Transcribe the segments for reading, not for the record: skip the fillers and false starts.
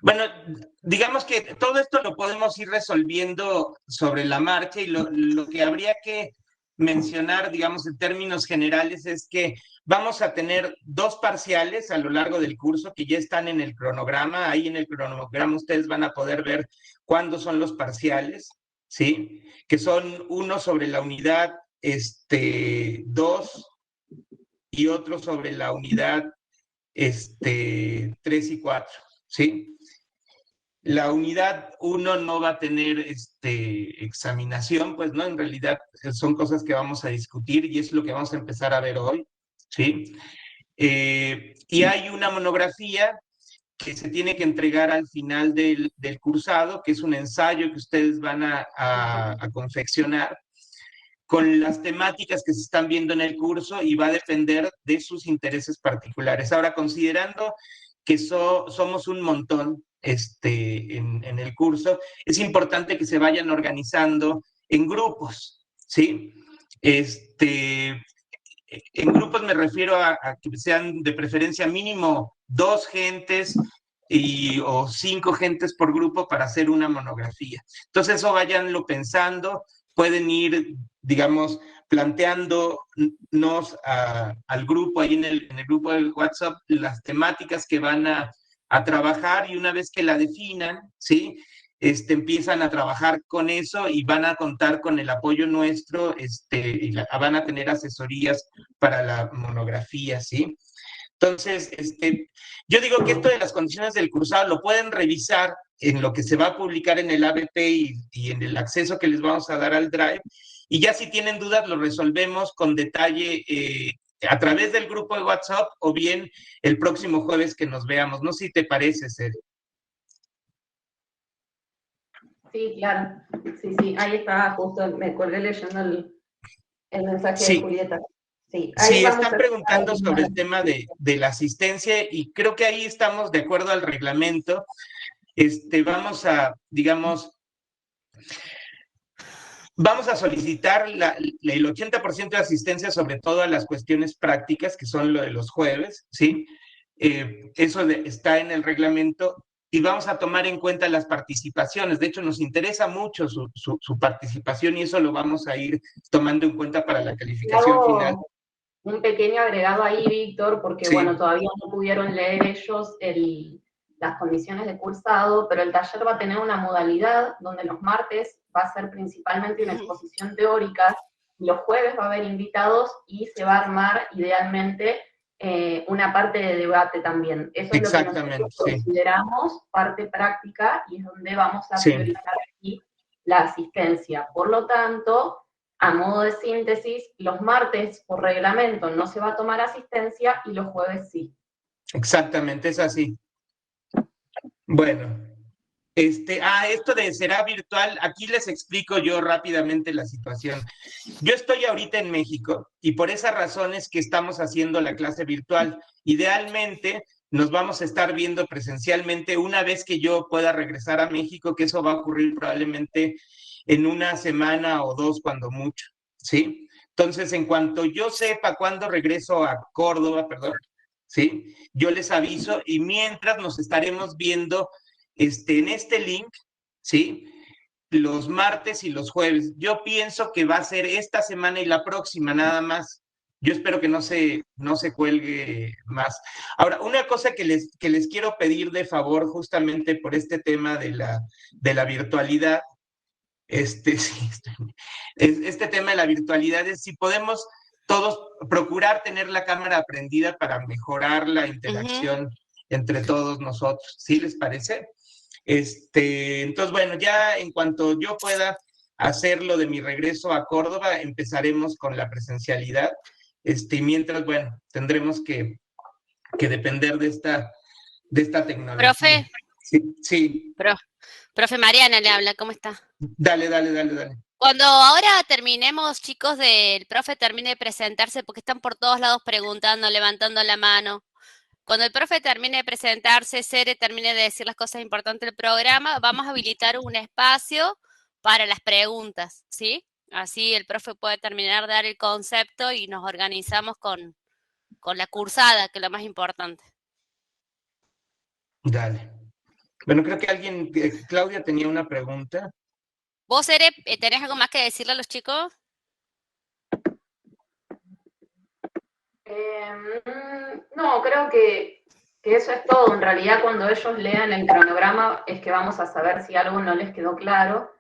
Bueno, digamos que todo esto lo podemos ir resolviendo sobre la marcha y lo que habría que mencionar, digamos, en términos generales es que vamos a tener 2 parciales a lo largo del curso que ya están en el cronograma. Ahí en el cronograma ustedes van a poder ver cuándo son los parciales, ¿sí? Que son uno sobre la unidad 2 y otro sobre la unidad 3 y 4, ¿sí? La unidad 1 no va a tener examinación, pues no, en realidad son cosas que vamos a discutir y es lo que vamos a empezar a ver hoy, ¿sí? Y hay una monografía que se tiene que entregar al final del cursado, que es un ensayo que ustedes van a confeccionar con las temáticas que se están viendo en el curso y va a depender de sus intereses particulares. Ahora, considerando que somos un montón en el curso, es importante que se vayan organizando en grupos, ¿sí? En grupos me refiero a que sean de preferencia mínimo 2 gentes o 5 gentes por grupo para hacer una monografía. Entonces eso váyanlo pensando, pueden ir, digamos, planteándonos al grupo, ahí en el grupo del WhatsApp, las temáticas que van a trabajar y una vez que la definan, ¿sí? Empiezan a trabajar con eso y van a contar con el apoyo nuestro, y van a tener asesorías para la monografía, ¿sí? Entonces, yo digo que esto de las condiciones del cursado lo pueden revisar en lo que se va a publicar en el ABP y en el acceso que les vamos a dar al Drive, y ya si tienen dudas lo resolvemos con detalle a través del grupo de WhatsApp o bien el próximo jueves que nos veamos. No sé si te parece, Cede. Sí, claro. Sí, sí, ahí está, justo me colgué leyendo el mensaje de Sí, Julieta. Sí, ahí sí, vamos están a preguntando sobre el tema de la asistencia y creo que ahí estamos de acuerdo al reglamento. Vamos a, digamos, vamos a solicitar el 80% de asistencia, sobre todo a las cuestiones prácticas, que son lo de los jueves, ¿sí? Eso está en el reglamento y vamos a tomar en cuenta las participaciones. De hecho, nos interesa mucho su participación y eso lo vamos a ir tomando en cuenta para la calificación final. hago un pequeño agregado ahí, Víctor, porque bueno, Sí, todavía no pudieron leer ellos las condiciones de cursado, pero el taller va a tener una modalidad donde los martes va a ser principalmente una exposición teórica, y los jueves va a haber invitados y se va a armar idealmente una parte de debate también. Eso es lo que nosotros exactamente, sí. consideramos parte práctica y es donde vamos a Sí. priorizar aquí la asistencia. Por lo tanto, a modo de síntesis, los martes por reglamento no se va a tomar asistencia y los jueves sí. Exactamente, es así. Bueno, esto de será virtual, aquí les explico yo rápidamente la situación. Yo estoy ahorita en México y por esa razón es que estamos haciendo la clase virtual. Idealmente nos vamos a estar viendo presencialmente una vez que yo pueda regresar a México, que eso va a ocurrir probablemente en una semana o 2 cuando mucho, ¿sí? Entonces, en cuanto yo sepa cuándo regreso a Córdoba, perdón, ¿sí? Yo les aviso y mientras nos estaremos viendo en este link, ¿sí? Los martes y los jueves. Yo pienso que va a ser esta semana y la próxima nada más. Yo espero que no se cuelgue más. Ahora, una cosa que les quiero pedir de favor justamente por este tema de la virtualidad, sí, este tema de la virtualidad es si podemos todos procurar tener la cámara prendida para mejorar la interacción entre todos nosotros. ¿Sí les parece? Entonces, bueno, ya en cuanto yo pueda hacerlo de mi regreso a Córdoba, empezaremos con la presencialidad. Mientras, bueno, tendremos que depender de esta tecnología. Profe, Sí, sí, profe Mariana le habla, ¿cómo está? dale, dale, dale, dale. Cuando ahora terminemos, chicos, del profe termine de presentarse, porque están por todos lados preguntando, levantando la mano. Cuando el profe termine de presentarse, Cere termine de decir las cosas importantes del programa, vamos a habilitar un espacio para las preguntas, ¿sí? Así el profe puede terminar de dar el concepto y nos organizamos con la cursada, que es lo más importante. Dale. Bueno, creo que Claudia tenía una pregunta. ¿Vos, Ere, tenés algo más que decirle a los chicos? No, creo que eso es todo. En realidad, cuando ellos lean el cronograma es que vamos a saber si algo no les quedó claro,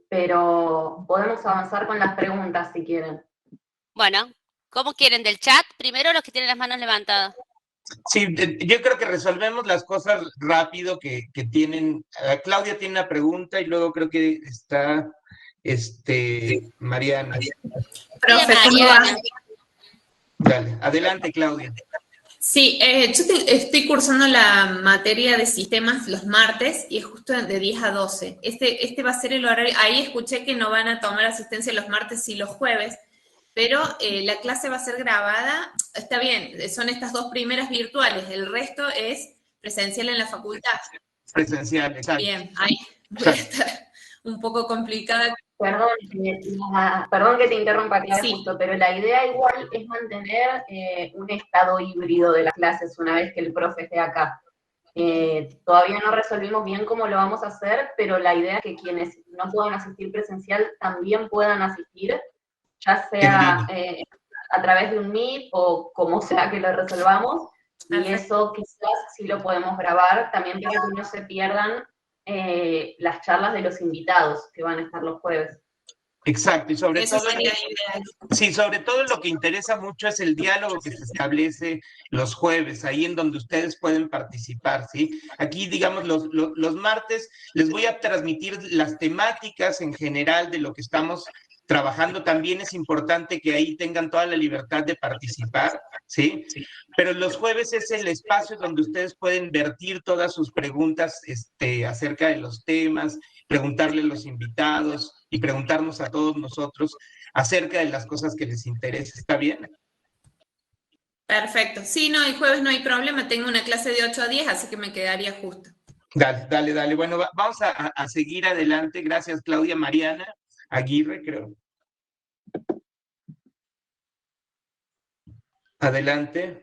pero podemos avanzar con las preguntas si quieren. Bueno, ¿cómo quieren? ¿Del chat? Primero los que tienen las manos levantadas. Sí, yo creo que resolvemos las cosas rápido que tienen. Claudia tiene una pregunta y luego creo que está Mariana. Profe, ¿cómo va? Mariana. Dale, adelante, Claudia. Sí, estoy cursando la materia de sistemas los martes y es justo de 10 a 12. Este va a ser el horario. Ahí escuché que no van a tomar asistencia los martes y los jueves, pero la clase va a ser grabada. Está bien, son estas dos primeras virtuales, el resto es presencial en la facultad. Presencial, exacto. Bien, ahí voy a estar un poco complicada. Perdón que te interrumpa, Clara, Sí. justo, pero la idea igual es mantener un estado híbrido de las clases una vez que el profe esté acá. Todavía no resolvimos bien cómo lo vamos a hacer, pero la idea es que quienes no puedan asistir presencial también puedan asistir, ya sea a través de un Meet o como sea que lo resolvamos, y eso quizás sí lo podemos grabar, también para que no se pierdan las charlas de los invitados que van a estar los jueves. Exacto, y sobre Eso todo, sería ideal. sí, sobre todo lo que interesa mucho es el diálogo que se establece los jueves, ahí en donde ustedes pueden participar, ¿sí? Aquí, digamos, los martes les voy a transmitir las temáticas en general de lo que estamos trabajando. También es importante que ahí tengan toda la libertad de participar, ¿sí? Pero los jueves es el espacio donde ustedes pueden vertir todas sus preguntas acerca de los temas, preguntarle a los invitados y preguntarnos a todos nosotros acerca de las cosas que les interesa. ¿Está bien? Perfecto. Sí, no, el jueves no hay problema. Tengo una clase de 8 a 10, así que me quedaría justo. Dale, dale, dale. Bueno, vamos a seguir adelante. Gracias, Claudia. Mariana Aguirre, creo. Adelante.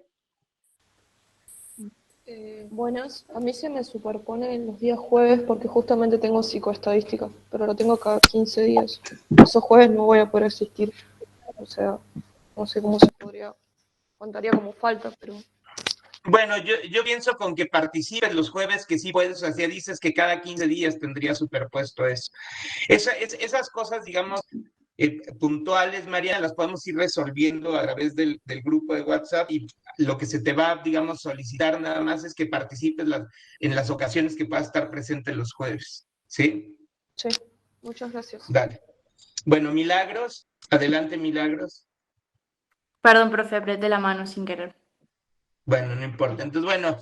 Buenas, a mí se me superponen los días jueves porque justamente tengo psicoestadística, pero lo tengo cada 15 días. Esos jueves no voy a poder asistir, o sea, no sé cómo se podría, contaría como falta, pero... Bueno, yo pienso con que participes los jueves, que sí puedes, o sea, dices que cada 15 días tendría superpuesto eso. Esas cosas, digamos, puntuales, Mariana, las podemos ir resolviendo a través del grupo de WhatsApp y lo que se te va, digamos, solicitar nada más es que participes en las ocasiones que puedas estar presente los jueves, ¿sí? Sí, muchas gracias. Dale. Bueno, Milagros, adelante, Milagros. Perdón, profe, apreté la mano sin querer. Bueno, no importa. Entonces, bueno,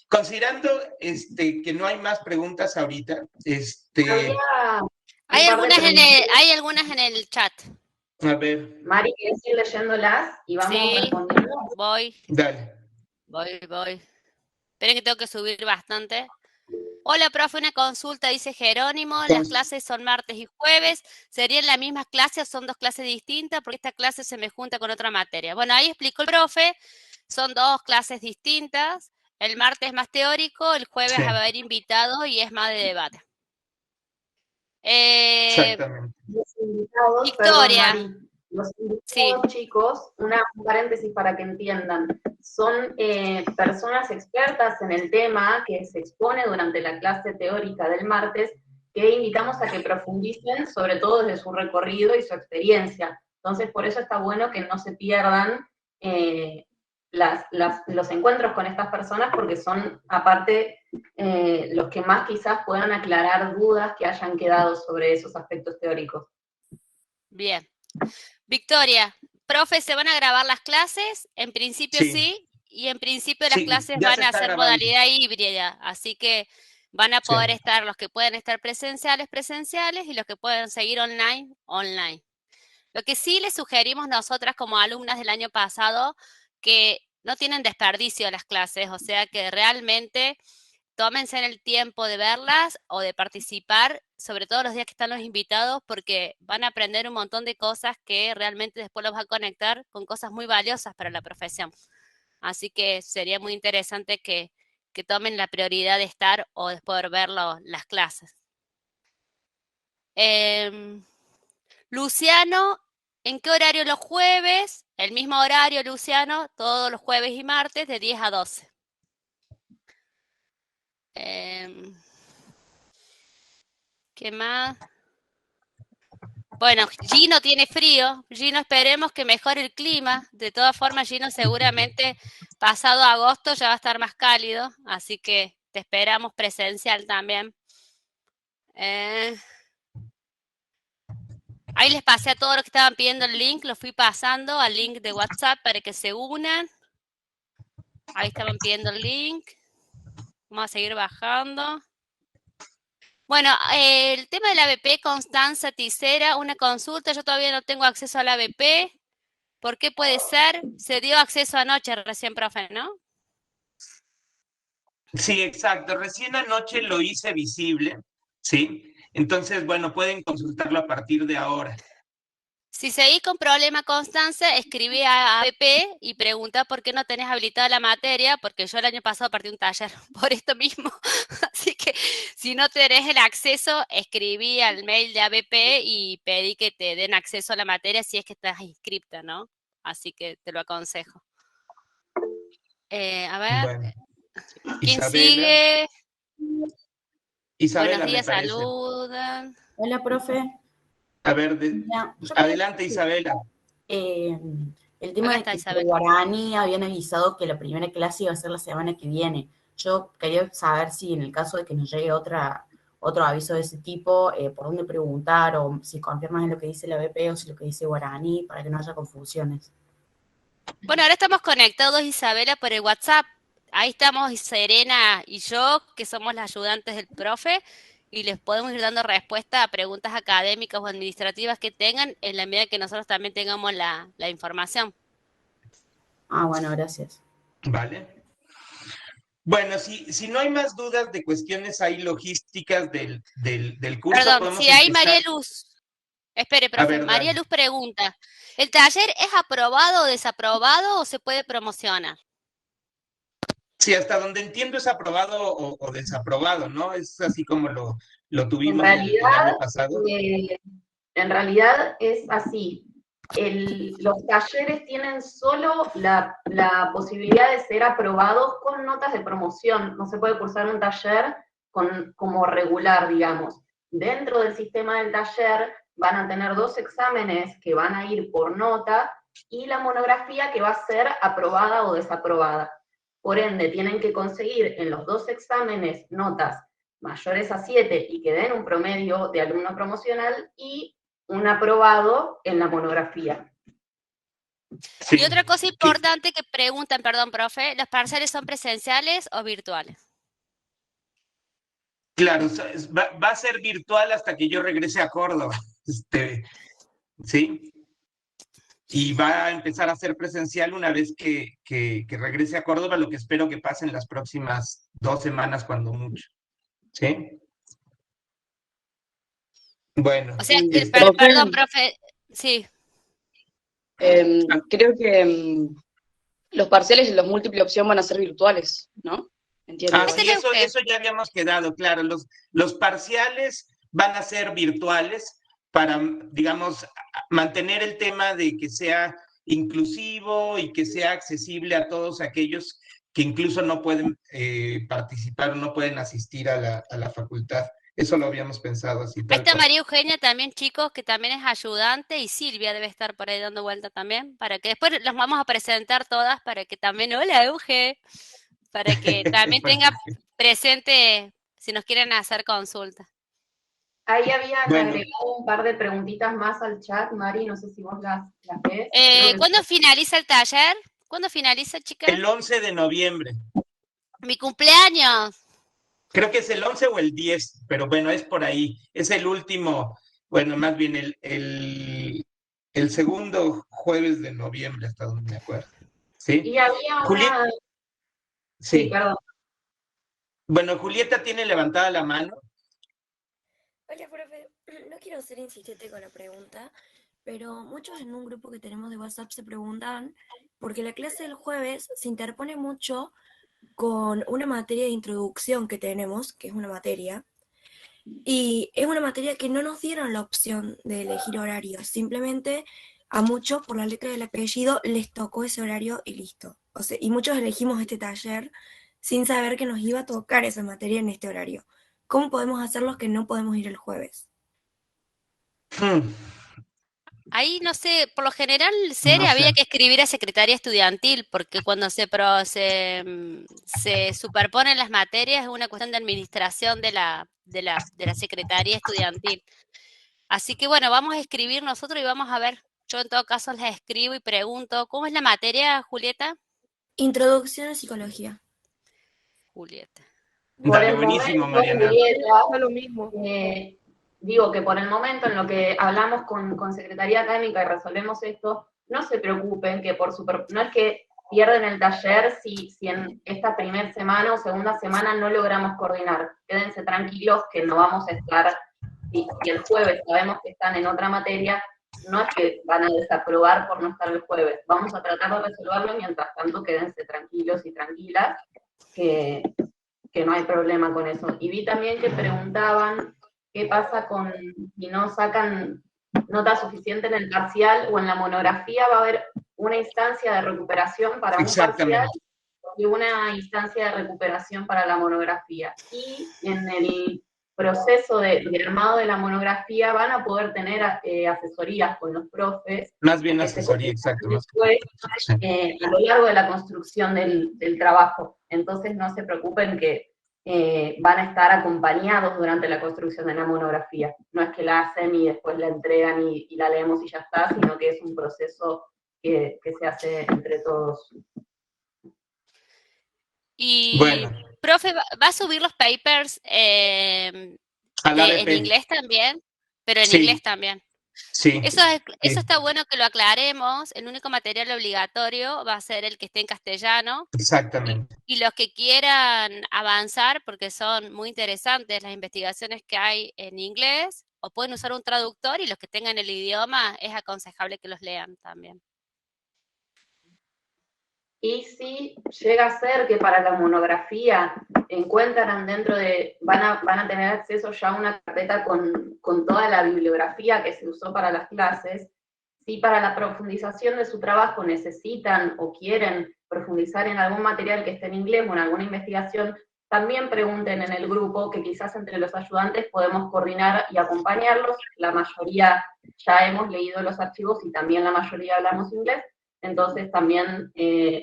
considerando que no hay más preguntas ahorita, Hay algunas en el chat. a ver. Mari, ¿quieres ir leyéndolas y vamos Sí, respondiendo? voy. Dale. Voy. Esperen que tengo que subir bastante. Hola, profe, una consulta, dice Jerónimo. Las clases son martes y jueves. ¿Serían las mismas clases o son dos clases distintas? Porque esta clase se me junta con otra materia. Bueno, ahí explicó el profe. Son dos clases distintas. El martes es más teórico, el jueves va a haber invitados y es más de debate. Exactamente. Los invitados, Victoria. perdón, Mari, los invitados, chicos, un paréntesis para que entiendan, son personas expertas en el tema que se expone durante la clase teórica del martes, que invitamos a que profundicen, sobre todo desde su recorrido y su experiencia. Entonces, por eso está bueno que no se pierdan los encuentros con estas personas, porque son, aparte, los que más quizás puedan aclarar dudas que hayan quedado sobre esos aspectos teóricos. Bien. Victoria, profe, ¿se van a grabar las clases? En principio sí, y en principio las clases van a ser modalidad híbrida, así que van a poder estar los que pueden estar presenciales, y los que pueden seguir online. Lo que sí les sugerimos nosotras como alumnas del año pasado, que no tienen desperdicio las clases, o sea que realmente tómense el tiempo de verlas o de participar, sobre todo los días que están los invitados, porque van a aprender un montón de cosas que realmente después los va a conectar con cosas muy valiosas para la profesión. Así que sería muy interesante que que tomen la prioridad de estar o de poder ver las clases. Luciano, ¿en qué horario los jueves? El mismo horario, Luciano, todos los jueves y martes de 10 a 12. ¿Qué más? Bueno, Gino tiene frío. Gino, esperemos que mejore el clima. De todas formas, Gino seguramente pasado agosto ya va a estar más cálido, así que te esperamos presencial también. Ahí les pasé a todos los que estaban pidiendo el link, lo fui pasando al link de WhatsApp para que se unan. Ahí estaban pidiendo el link. Vamos a seguir bajando. Bueno, el tema del ABP, Constanza Ticera, una consulta. Yo todavía no tengo acceso al ABP. ¿Por qué puede ser? Se dio acceso anoche recién, profe, ¿no? Sí, exacto. Recién anoche lo hice visible, ¿sí? Entonces, bueno, pueden consultarlo a partir de ahora. Si seguís con problema, Constanza, escribí a ABP y pregunta por qué no tenés habilitada la materia, porque yo el año pasado partí un taller por esto mismo. Así que si no tenés el acceso, escribí al mail de ABP y pedí que te den acceso a la materia si es que estás inscripta, ¿no? Así que te lo aconsejo. A ver, Bueno, ¿quién Isabela. sigue? Isabela, Buenos días, me parece. saludan. Hola, profe. A ver, Mira, yo adelante, Isabela. el tema Acá de está que Isabel. Guarani habían avisado que la primera clase iba a ser la semana que viene. Yo quería saber si en el caso de que nos llegue otro aviso de ese tipo, por dónde preguntar o si confirman lo que dice la BP o si lo que dice Guarani, para que no haya confusiones. Bueno, ahora estamos conectados, Isabela, por el WhatsApp. Ahí estamos Serena y yo, que somos las ayudantes del profe, y les podemos ir dando respuesta a preguntas académicas o administrativas que tengan en la medida que nosotros también tengamos la información. Ah, bueno, gracias. Vale. Bueno, si no hay más dudas de cuestiones ahí logísticas del curso, Perdón, podemos si hay empezar. María Luz. Espere, A profe. ver, María dale. Luz pregunta, ¿el taller es aprobado o desaprobado o se puede promocionar? Sí, hasta donde entiendo es aprobado o desaprobado, ¿no? Es así como lo En tuvimos desde el realidad, año pasado. en realidad es así. Los talleres tienen solo la posibilidad de ser aprobados con notas de promoción. No se puede cursar un taller como regular, digamos. Dentro del sistema del taller van a tener 2 exámenes que van a ir por nota y la monografía que va a ser aprobada o desaprobada. Por ende, tienen que conseguir en los 2 exámenes notas mayores a 7 y que den un promedio de alumno promocional y un aprobado en la monografía. Sí. Y otra cosa importante que preguntan, perdón, profe, ¿los parciales son presenciales o virtuales? Claro, va a ser virtual hasta que yo regrese a Córdoba. Sí. Y va a empezar a ser presencial una vez que regrese a Córdoba, lo que espero que pase en las próximas 2 semanas, cuando mucho. ¿Sí? Bueno. O sea, Profe, perdón, profe, sí. creo que los parciales y los múltiple opción van a ser virtuales, ¿no? Entiendo. Ah, sí, Cuéntele usted. eso ya habíamos quedado, claro. Los parciales van a ser virtuales para, digamos, mantener el tema de que sea inclusivo y que sea accesible a todos aquellos que incluso no pueden participar o no pueden asistir a la facultad. Eso lo habíamos pensado así, Ahí tal está cual. María Eugenia también, chicos, que también es ayudante, y Silvia debe estar por ahí dando vuelta también, para que después las vamos a presentar todas, para que también, hola Euge, para que también tenga presente si nos quieren hacer consulta. Ahí habían Bueno. agregado un par de preguntitas más al chat, Mari, no sé si vos las ves. Creo que ¿Cuándo finaliza el taller? ¿Cuándo finaliza, chicas? El 11 de noviembre. Mi cumpleaños. Creo que es el 11 o el 10, pero bueno, es por ahí. Es el último, bueno, más bien el segundo jueves de noviembre, hasta donde me acuerdo. ¿Sí? Y había Julieta, una... Sí, perdón. Bueno, Julieta tiene levantada la mano. Hola, profe. No quiero ser insistente con la pregunta, pero muchos en un grupo que tenemos de WhatsApp se preguntan, porque la clase del jueves se interpone mucho con una materia de introducción que tenemos, que es una materia, y es una materia que no nos dieron la opción de elegir horario, simplemente a muchos por la letra del apellido les tocó ese horario y listo. O sea, y muchos elegimos este taller sin saber que nos iba a tocar esa materia en este horario. ¿Cómo podemos hacer los que no podemos ir el jueves? Ahí, no sé, por lo general, No Cere, había sé. que escribir a Secretaría Estudiantil, porque cuando se superponen las materias es una cuestión de administración de la Secretaría Estudiantil. Así que bueno, vamos a escribir nosotros y vamos a ver. Yo en todo caso les escribo y pregunto, ¿cómo es la materia, Julieta? Introducción a psicología. Julieta. Por Dale, el buenísimo, momento, Mariana. Julieta, Da lo mismo. digo que por el momento en lo que hablamos con Secretaría Académica y resolvemos esto, no se preocupen que no es que pierden el taller si en esta primera semana o segunda semana no logramos coordinar. Quédense tranquilos que no vamos a estar, si el jueves sabemos que están en otra materia, no es que van a desaprobar por no estar el jueves. Vamos a tratar de resolverlo, mientras tanto quédense tranquilos y tranquilas, que no hay problema con eso. Y vi también que preguntaban qué pasa con si no sacan nota suficiente en el parcial o en la monografía. Va a haber una instancia de recuperación para un parcial y una instancia de recuperación para la monografía. Y en el proceso de armado de la monografía van a poder tener asesorías con los profes. Más bien asesoría, exacto. Después, a lo largo de la construcción del trabajo. Entonces no se preocupen que van a estar acompañados durante la construcción de la monografía. No es que la hacen y después la entregan y la leemos y ya está, sino que es un proceso que se hace entre todos. Y, Bueno, profe, ¿va a subir los papers en al ABP. inglés también? Pero en Sí. inglés también. Sí. Eso está bueno que lo aclaremos. El único material obligatorio va a ser el que esté en castellano. Exactamente. Y los que quieran avanzar, porque son muy interesantes las investigaciones que hay en inglés, o pueden usar un traductor, y los que tengan el idioma es aconsejable que los lean también. Y si llega a ser que para la monografía encuentran van a tener acceso ya a una carpeta con toda la bibliografía que se usó para las clases, si para la profundización de su trabajo necesitan o quieren profundizar en algún material que esté en inglés o en alguna investigación, también pregunten en el grupo, que quizás entre los ayudantes podemos coordinar y acompañarlos. La mayoría ya hemos leído los archivos y también la mayoría hablamos inglés. Entonces también,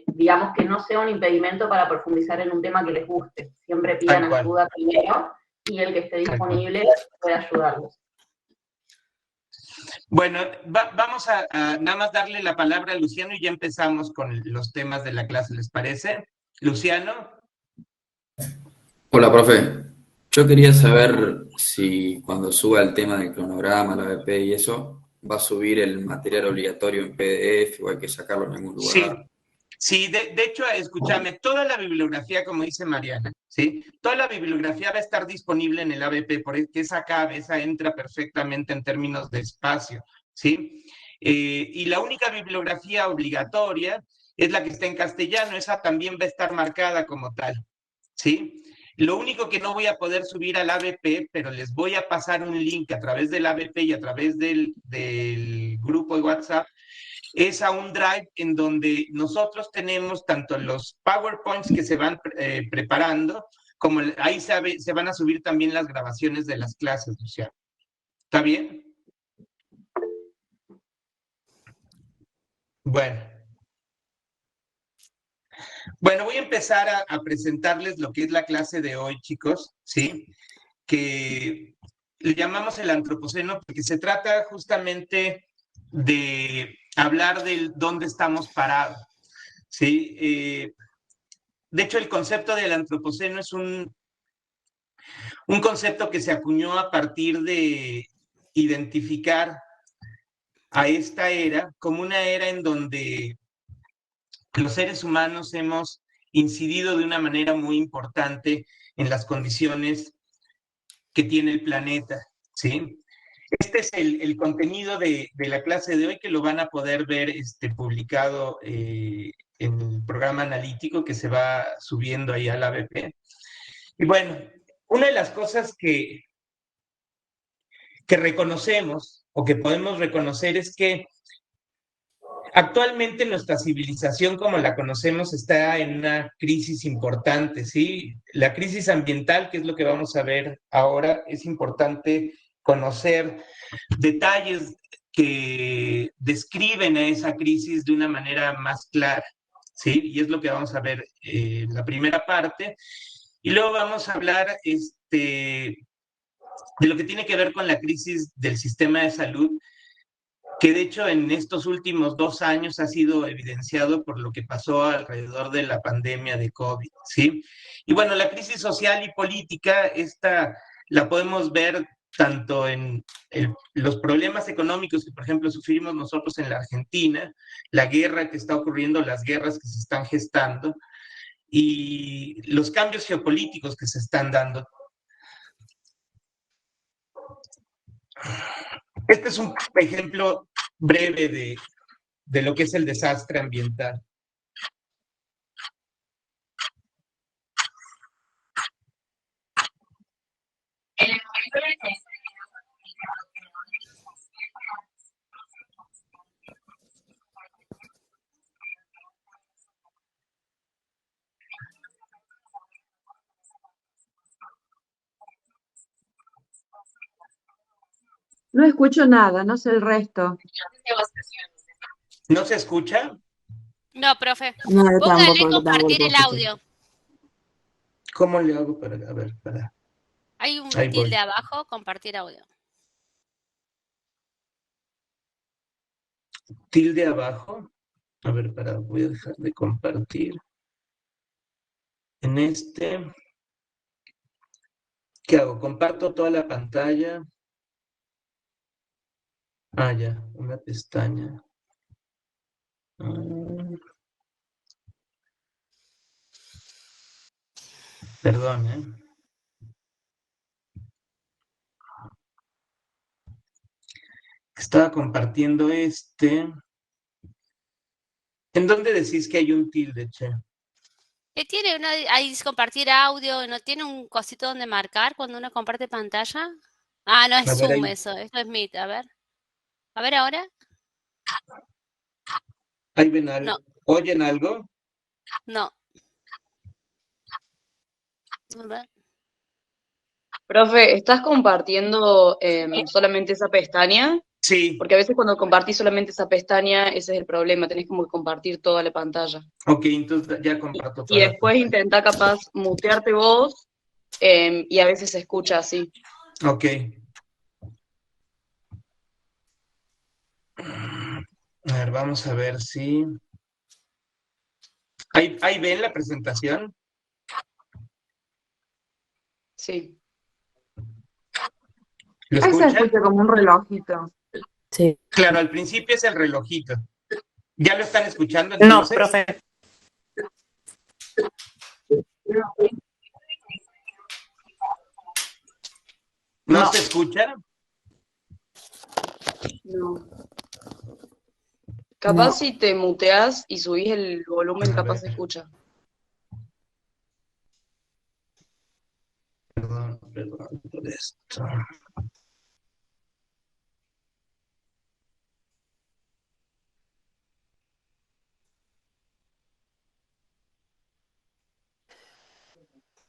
digamos que no sea un impedimento para profundizar en un tema que les guste. Siempre pidan ayuda primero y el que esté disponible puede ayudarlos. Bueno, vamos a nada más darle la palabra a Luciano y ya empezamos con los temas de la clase, ¿les parece? Luciano. Hola, profe. Yo quería saber si cuando suba el tema del cronograma, la ABP y eso, va a subir el material obligatorio en PDF o hay que sacarlo en algún lugar. Sí, de hecho, escúchame, toda la bibliografía, como dice Mariana, ¿sí? Toda la bibliografía va a estar disponible en el ABP, porque esa cabeza entra perfectamente en términos de espacio, ¿sí? Y la única bibliografía obligatoria es la que está en castellano, esa también va a estar marcada como tal, ¿sí? Lo único que no voy a poder subir al ABP, pero les voy a pasar un link a través del ABP y a través del grupo de WhatsApp, es a un drive en donde nosotros tenemos tanto los PowerPoints que se van preparando, como ahí se van a subir también las grabaciones de las clases, Luciano. ¿Está bien? Bueno, voy a empezar a presentarles lo que es la clase de hoy, chicos, ¿sí? Que le llamamos el antropoceno porque se trata justamente de hablar de dónde estamos parados, ¿sí? De hecho, el concepto del antropoceno es un concepto que se acuñó a partir de identificar a esta era como una era en donde los seres humanos hemos incidido de una manera muy importante en las condiciones que tiene el planeta, ¿sí? Este es el contenido de la clase de hoy, que lo van a poder ver publicado en el programa analítico que se va subiendo ahí al ABP. Y bueno, una de las cosas que reconocemos o que podemos reconocer es que actualmente nuestra civilización como la conocemos está en una crisis importante, ¿sí? La crisis ambiental, que es lo que vamos a ver ahora, es importante conocer detalles que describen a esa crisis de una manera más clara, ¿sí? Y es lo que vamos a ver en la primera parte. Y luego vamos a hablar de lo que tiene que ver con la crisis del sistema de salud, que de hecho en estos últimos 2 años ha sido evidenciado por lo que pasó alrededor de la pandemia de COVID, ¿sí? Y bueno, la crisis social y política, esta la podemos ver tanto en los problemas económicos que, por ejemplo, sufrimos nosotros en la Argentina, la guerra que está ocurriendo, las guerras que se están gestando y los cambios geopolíticos que se están dando. Este es un ejemplo breve de lo que es el desastre ambiental. No escucho nada, no sé el resto. ¿No se escucha? No, profe. No, yo Póngale tampoco compartir el escucho. audio. ¿Cómo le hago para, a ver, para? Hay un Ahí voy. tilde abajo, compartir audio. Tilde abajo. A ver, para, voy a dejar de compartir. En este, ¿qué hago? Comparto toda la pantalla. Ah, ya, una pestaña. Perdón, ¿eh? Estaba compartiendo este. ¿En dónde decís que hay un tilde, che? ¿Tiene ahí dice compartir audio? ¿No tiene un cosito donde marcar cuando uno comparte pantalla? Ah, no A es ver, Zoom ahí. eso, esto es Meet, a ver. A ver ahora. ¿Ahí ven algo? No, ¿Oyen algo? no. A ver. Profe, ¿estás compartiendo solamente esa pestaña? Sí. Porque a veces cuando compartís solamente esa pestaña, ese es el problema, tenés como que compartir toda la pantalla. Ok, entonces ya comparto Y toda la después pantalla. intenta capaz mutearte vos y a veces se escucha así. Ok. A ver, vamos a ver si... ¿Ahí ven la presentación? Sí. ¿Lo Ahí se escuchan? escucha como un relojito. Sí. Claro, al principio es el relojito. ¿Ya lo están escuchando No, entonces? profe. ¿No No. se escucha? No. Capaz si te muteas y subís el volumen, A capaz ver. se escucha. Perdón por esto.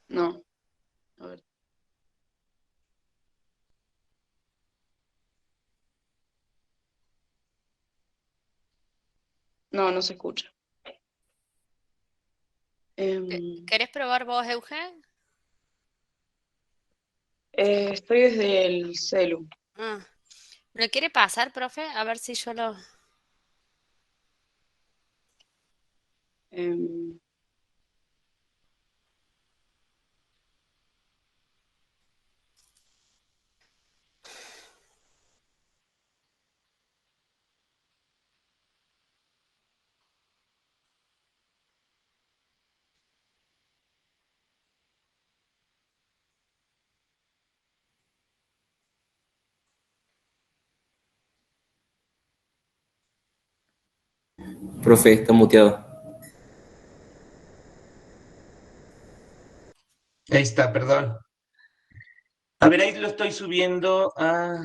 No. A ver. No, no se escucha. ¿Querés probar vos, Eugen? Estoy desde el celu. Ah. ¿Lo quiere pasar, profe? A ver si yo lo... Em, Profe, está muteado. Ahí está, perdón. A ver, ahí lo estoy subiendo a...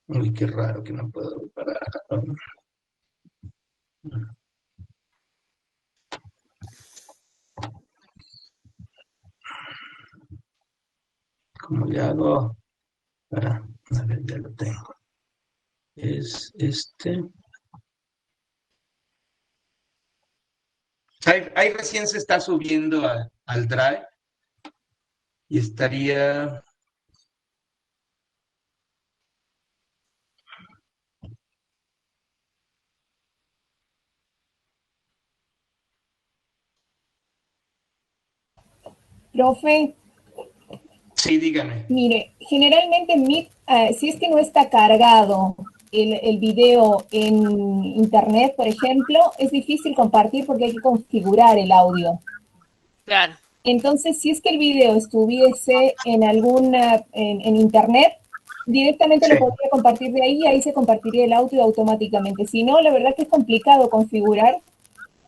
Uy, qué raro que no puedo parar. ¿Cómo le hago? A ver, ya lo tengo. Es este. Ahí recién se está subiendo al Drive y estaría... Profe, Sí, dígame. mire, generalmente en Meet, si es que no está cargado el video en internet, por ejemplo, es difícil compartir porque hay que configurar el audio. Claro. Entonces, si es que el video estuviese en en internet, directamente Sí. lo podría compartir de ahí y ahí se compartiría el audio automáticamente. Si no, la verdad que es complicado configurar.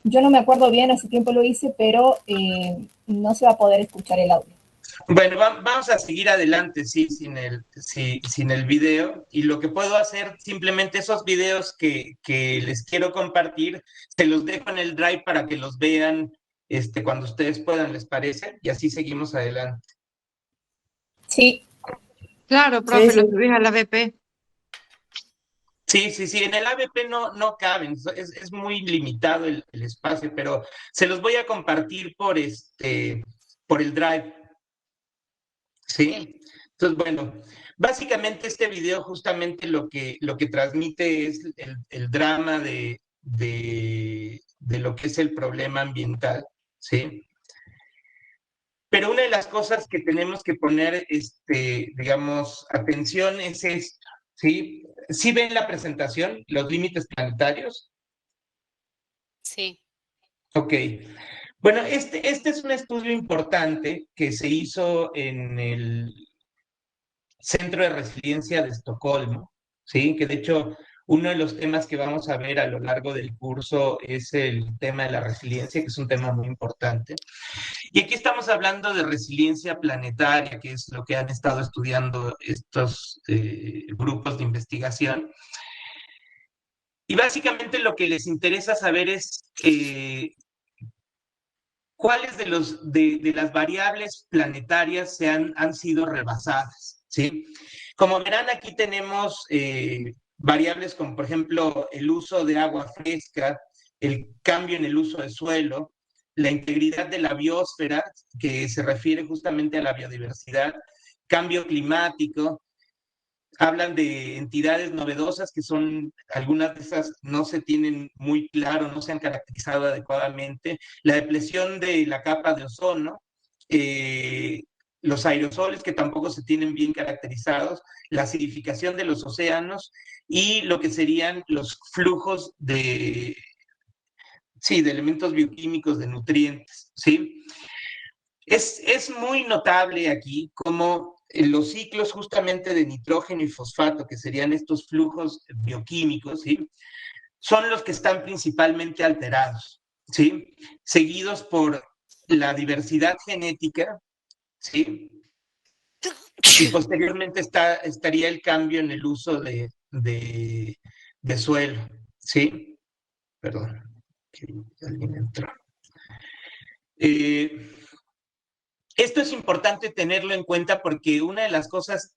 Yo no me acuerdo bien, hace tiempo lo hice, pero no se va a poder escuchar el audio. Bueno, vamos a seguir adelante, sí, sin el video. Y lo que puedo hacer, simplemente esos videos que les quiero compartir, se los dejo en el Drive para que los vean cuando ustedes puedan, ¿les parece? Y así seguimos adelante. Sí. Claro, profe, lo subís a la BP. Sí, en el ABP no caben, es muy limitado el espacio, pero se los voy a compartir por el Drive. Sí, entonces bueno, básicamente este video justamente lo que transmite es el drama de lo que es el problema ambiental, ¿sí? Pero una de las cosas que tenemos que poner, digamos, atención es esto, ¿sí? ¿Sí ven la presentación, los límites planetarios? Sí. Ok. Bueno, este es un estudio importante que se hizo en el Centro de Resiliencia de Estocolmo, ¿sí? Que de hecho uno de los temas que vamos a ver a lo largo del curso es el tema de la resiliencia, que es un tema muy importante. Y aquí estamos hablando de resiliencia planetaria, que es lo que han estado estudiando estos grupos de investigación. Y básicamente lo que les interesa saber es cuáles de las variables planetarias han sido rebasadas, ¿sí? Como verán, aquí tenemos variables como, por ejemplo, el uso de agua fresca, el cambio en el uso de suelo, la integridad de la biosfera, que se refiere justamente a la biodiversidad, cambio climático. Hablan de entidades novedosas que son, algunas de esas no se tienen muy claro, no se han caracterizado adecuadamente. La depresión de la capa de ozono, los aerosoles que tampoco se tienen bien caracterizados, la acidificación de los océanos y lo que serían los flujos de elementos bioquímicos, de nutrientes, ¿sí? Es muy notable aquí cómo los ciclos justamente de nitrógeno y fosfato, que serían estos flujos bioquímicos, ¿sí? Son los que están principalmente alterados, ¿sí? Seguidos por la diversidad genética, ¿sí? Y posteriormente estaría el cambio en el uso de suelo, ¿sí? Perdón, que alguien entró. Esto es importante tenerlo en cuenta porque una de las cosas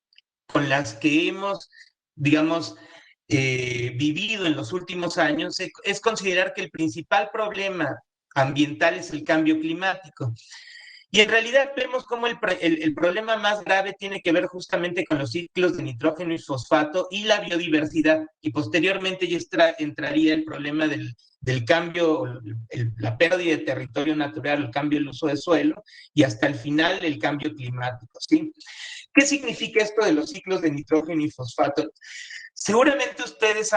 con las que hemos, digamos, vivido en los últimos años es considerar que el principal problema ambiental es el cambio climático. Y en realidad vemos cómo el problema más grave tiene que ver justamente con los ciclos de nitrógeno y fosfato y la biodiversidad. Y posteriormente ya entraría el problema del cambio, la pérdida de territorio natural, el cambio del uso de suelo y hasta el final el cambio climático, ¿sí? ¿Qué significa esto de los ciclos de nitrógeno y fosfato? Seguramente ustedes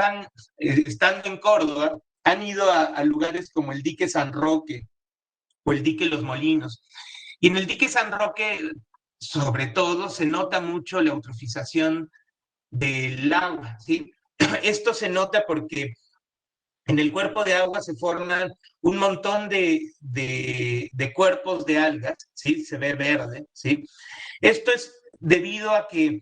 estando en Córdoba, han ido a lugares como el dique San Roque o el dique Los Molinos. Y en el dique San Roque, sobre todo, se nota mucho la eutrofización del agua, ¿sí? Esto se nota porque en el cuerpo de agua se forman un montón de cuerpos de algas, ¿sí? Se ve verde, ¿sí? Esto es debido a que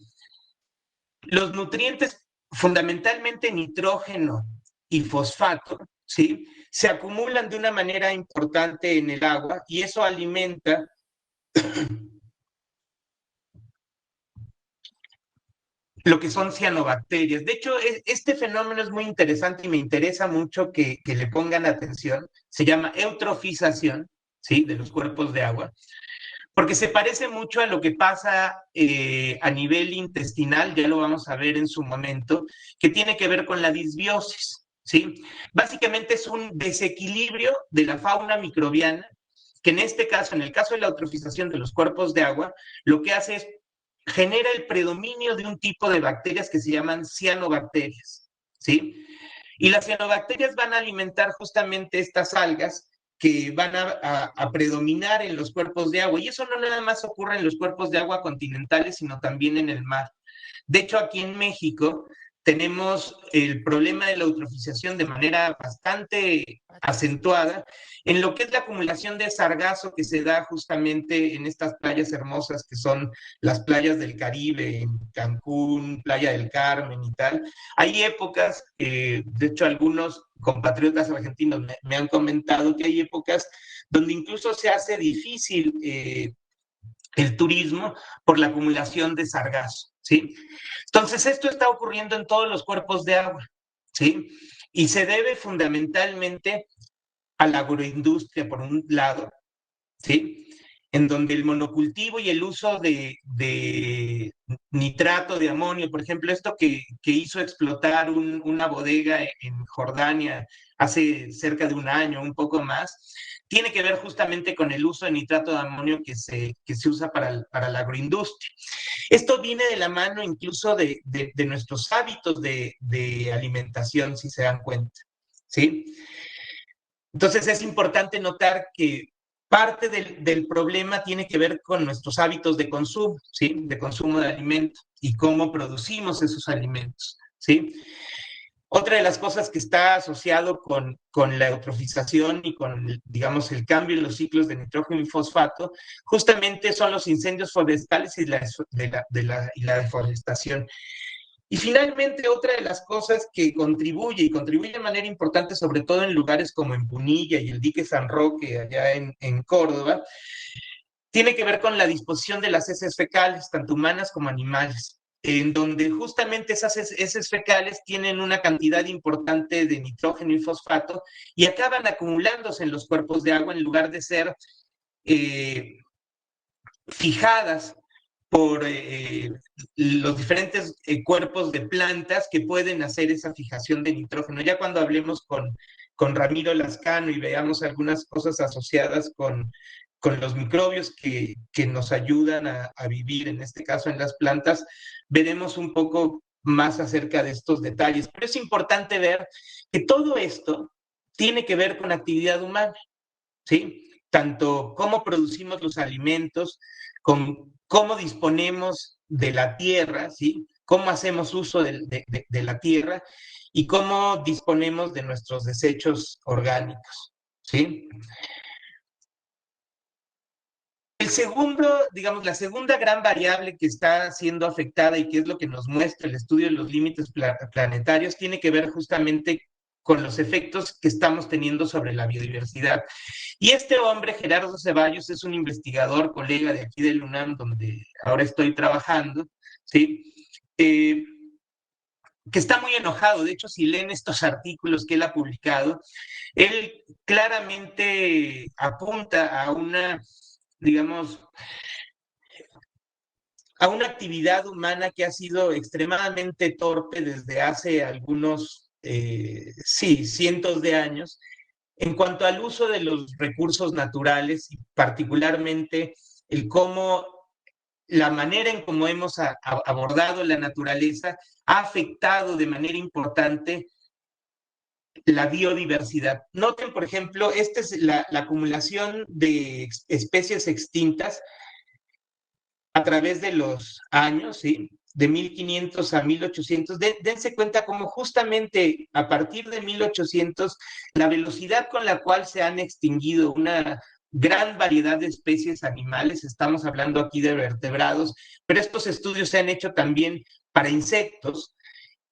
los nutrientes, fundamentalmente nitrógeno y fosfato, ¿sí? Se acumulan de una manera importante en el agua y eso alimenta lo que son cianobacterias. De hecho, este fenómeno es muy interesante y me interesa mucho que le pongan atención. Se llama eutrofización, ¿sí? De los cuerpos de agua, porque se parece mucho a lo que pasa a nivel intestinal, ya lo vamos a ver en su momento, que tiene que ver con la disbiosis, ¿sí? Básicamente es un desequilibrio de la fauna microbiana, que en este caso, en el caso de la eutrofización de los cuerpos de agua, lo que hace es genera el predominio de un tipo de bacterias que se llaman cianobacterias, ¿sí? Y las cianobacterias van a alimentar justamente estas algas que van a predominar en los cuerpos de agua. Y eso no nada más ocurre en los cuerpos de agua continentales, sino también en el mar. De hecho, aquí en México tenemos el problema de la eutrofización de manera bastante acentuada en lo que es la acumulación de sargazo que se da justamente en estas playas hermosas que son las playas del Caribe, en Cancún, Playa del Carmen y tal. Hay épocas, de hecho algunos compatriotas argentinos me han comentado que hay épocas donde incluso se hace difícil el turismo por la acumulación de sargazo, ¿sí? Entonces, esto está ocurriendo en todos los cuerpos de agua, ¿sí? Y se debe fundamentalmente a la agroindustria, por un lado, ¿sí? En donde el monocultivo y el uso de nitrato de amonio, por ejemplo, esto que hizo explotar una bodega en Jordania hace cerca de un año, un poco más, tiene que ver justamente con el uso de nitrato de amonio que se usa para la agroindustria. Esto viene de la mano incluso de nuestros hábitos de alimentación, si se dan cuenta, ¿sí? Entonces es importante notar que parte del problema tiene que ver con nuestros hábitos de consumo, ¿sí? De consumo de alimentos y cómo producimos esos alimentos, ¿sí? Otra de las cosas que está asociado con la eutrofización y con, digamos, el cambio en los ciclos de nitrógeno y fosfato, justamente son los incendios forestales y la deforestación. Y finalmente, otra de las cosas que contribuye de manera importante, sobre todo en lugares como en Punilla y el dique San Roque, allá en Córdoba, tiene que ver con la disposición de las heces fecales, tanto humanas como animales, en donde justamente esas heces fecales tienen una cantidad importante de nitrógeno y fosfato y acaban acumulándose en los cuerpos de agua en lugar de ser fijadas por los diferentes cuerpos de plantas que pueden hacer esa fijación de nitrógeno. Ya cuando hablemos con Ramiro Lascano y veamos algunas cosas asociadas con los microbios que nos ayudan a vivir, en este caso en las plantas, veremos un poco más acerca de estos detalles. Pero es importante ver que todo esto tiene que ver con actividad humana, ¿sí? Tanto cómo producimos los alimentos, con cómo disponemos de la tierra, ¿sí? Cómo hacemos uso de la tierra y cómo disponemos de nuestros desechos orgánicos, ¿sí? El segundo, digamos, la segunda gran variable que está siendo afectada y que es lo que nos muestra el estudio de los límites planetarios, tiene que ver justamente con los efectos que estamos teniendo sobre la biodiversidad. Y este hombre, Gerardo Ceballos, es un investigador, colega de aquí del UNAM, donde ahora estoy trabajando, ¿sí? Que está muy enojado. De hecho, si leen estos artículos que él ha publicado, él claramente apunta a una, digamos, a una actividad humana que ha sido extremadamente torpe desde hace algunos, cientos de años, en cuanto al uso de los recursos naturales y particularmente el cómo la manera en cómo hemos abordado la naturaleza ha afectado de manera importante la biodiversidad. Noten, por ejemplo, esta es la acumulación de especies extintas a través de los años, ¿sí? de 1500 a 1800, dense cuenta como justamente a partir de 1800, la velocidad con la cual se han extinguido una gran variedad de especies animales, estamos hablando aquí de vertebrados, pero estos estudios se han hecho también para insectos,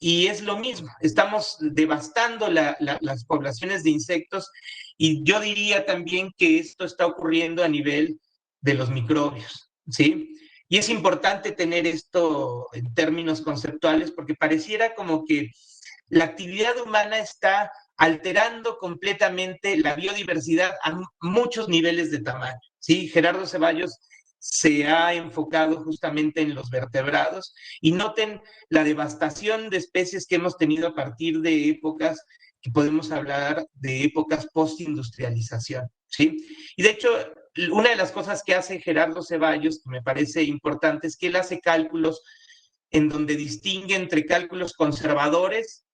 y es lo mismo, estamos devastando las poblaciones de insectos, y yo diría también que esto está ocurriendo a nivel de los microbios, ¿sí? Y es importante tener esto en términos conceptuales porque pareciera como que la actividad humana está alterando completamente la biodiversidad a muchos niveles de tamaño, ¿sí? Gerardo Ceballos se ha enfocado justamente en los vertebrados y noten la devastación de especies que hemos tenido a partir de épocas que podemos hablar de épocas post-industrialización, ¿sí? Y de hecho, una de las cosas que hace Gerardo Ceballos, que me parece importante, es que él hace cálculos en donde distingue entre cálculos conservadores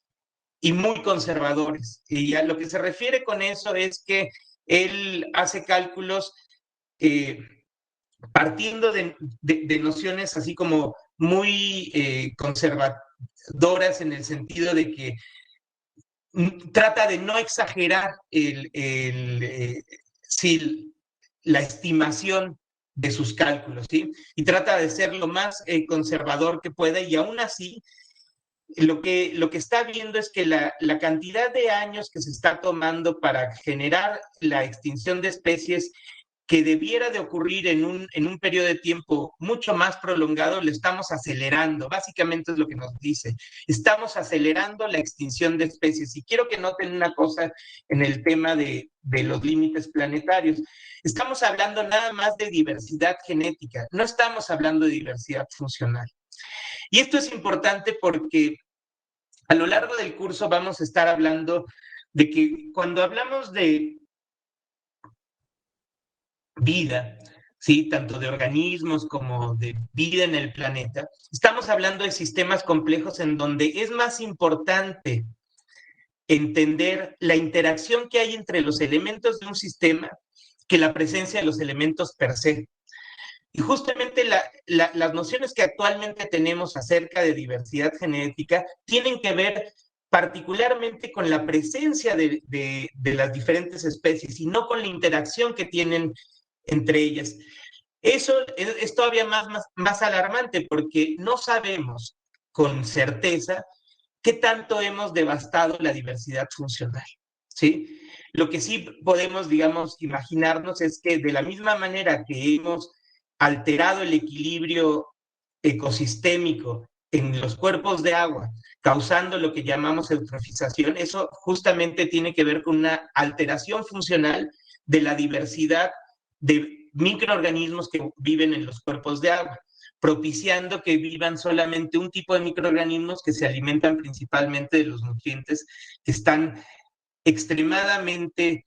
y muy conservadores. Y a lo que se refiere con eso es que él hace cálculos partiendo de nociones así como muy conservadoras en el sentido de que trata de no exagerar la estimación de sus cálculos, ¿sí? Y trata de ser lo más conservador que pueda, y aún así lo que está viendo es que la cantidad de años que se está tomando para generar la extinción de especies que debiera de ocurrir en un periodo de tiempo mucho más prolongado, lo estamos acelerando. Básicamente es lo que nos dice. Estamos acelerando la extinción de especies. Y quiero que noten una cosa en el tema de los límites planetarios. Estamos hablando nada más de diversidad genética, no estamos hablando de diversidad funcional. Y esto es importante porque a lo largo del curso vamos a estar hablando de que cuando hablamos de vida, ¿sí? Tanto de organismos como de vida en el planeta, estamos hablando de sistemas complejos en donde es más importante entender la interacción que hay entre los elementos de un sistema que la presencia de los elementos per se. Y justamente las nociones que actualmente tenemos acerca de diversidad genética tienen que ver particularmente con la presencia de las diferentes especies y no con la interacción que tienen entre ellas. Eso es todavía más alarmante porque no sabemos con certeza qué tanto hemos devastado la diversidad funcional, ¿sí? Lo que sí podemos, digamos, imaginarnos es que de la misma manera que hemos alterado el equilibrio ecosistémico en los cuerpos de agua, causando lo que llamamos eutrofización, eso justamente tiene que ver con una alteración funcional de la diversidad de microorganismos que viven en los cuerpos de agua, propiciando que vivan solamente un tipo de microorganismos que se alimentan principalmente de los nutrientes que están extremadamente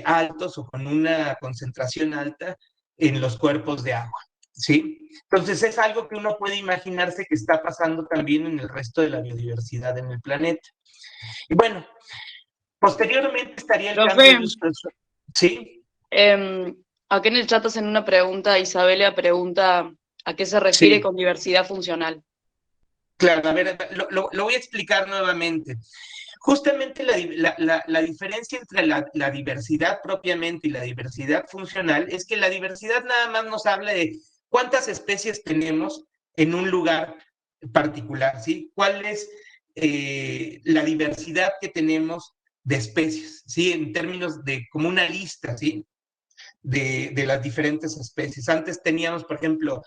altos o con una concentración alta en los cuerpos de agua, ¿sí? Entonces es algo que uno puede imaginarse que está pasando también en el resto de la biodiversidad en el planeta. Y bueno, posteriormente estaría el cambio de uso. ¿Sí? Acá en el chat hacen una pregunta, Isabela pregunta a qué se refiere con diversidad funcional. Claro, a ver, lo voy a explicar nuevamente. Justamente la diferencia entre la diversidad propiamente y la diversidad funcional es que la diversidad nada más nos habla de cuántas especies tenemos en un lugar particular, ¿sí? ¿Cuál es la diversidad que tenemos de especies, ¿sí? En términos de como una lista, ¿sí? De las diferentes especies. Antes teníamos, por ejemplo,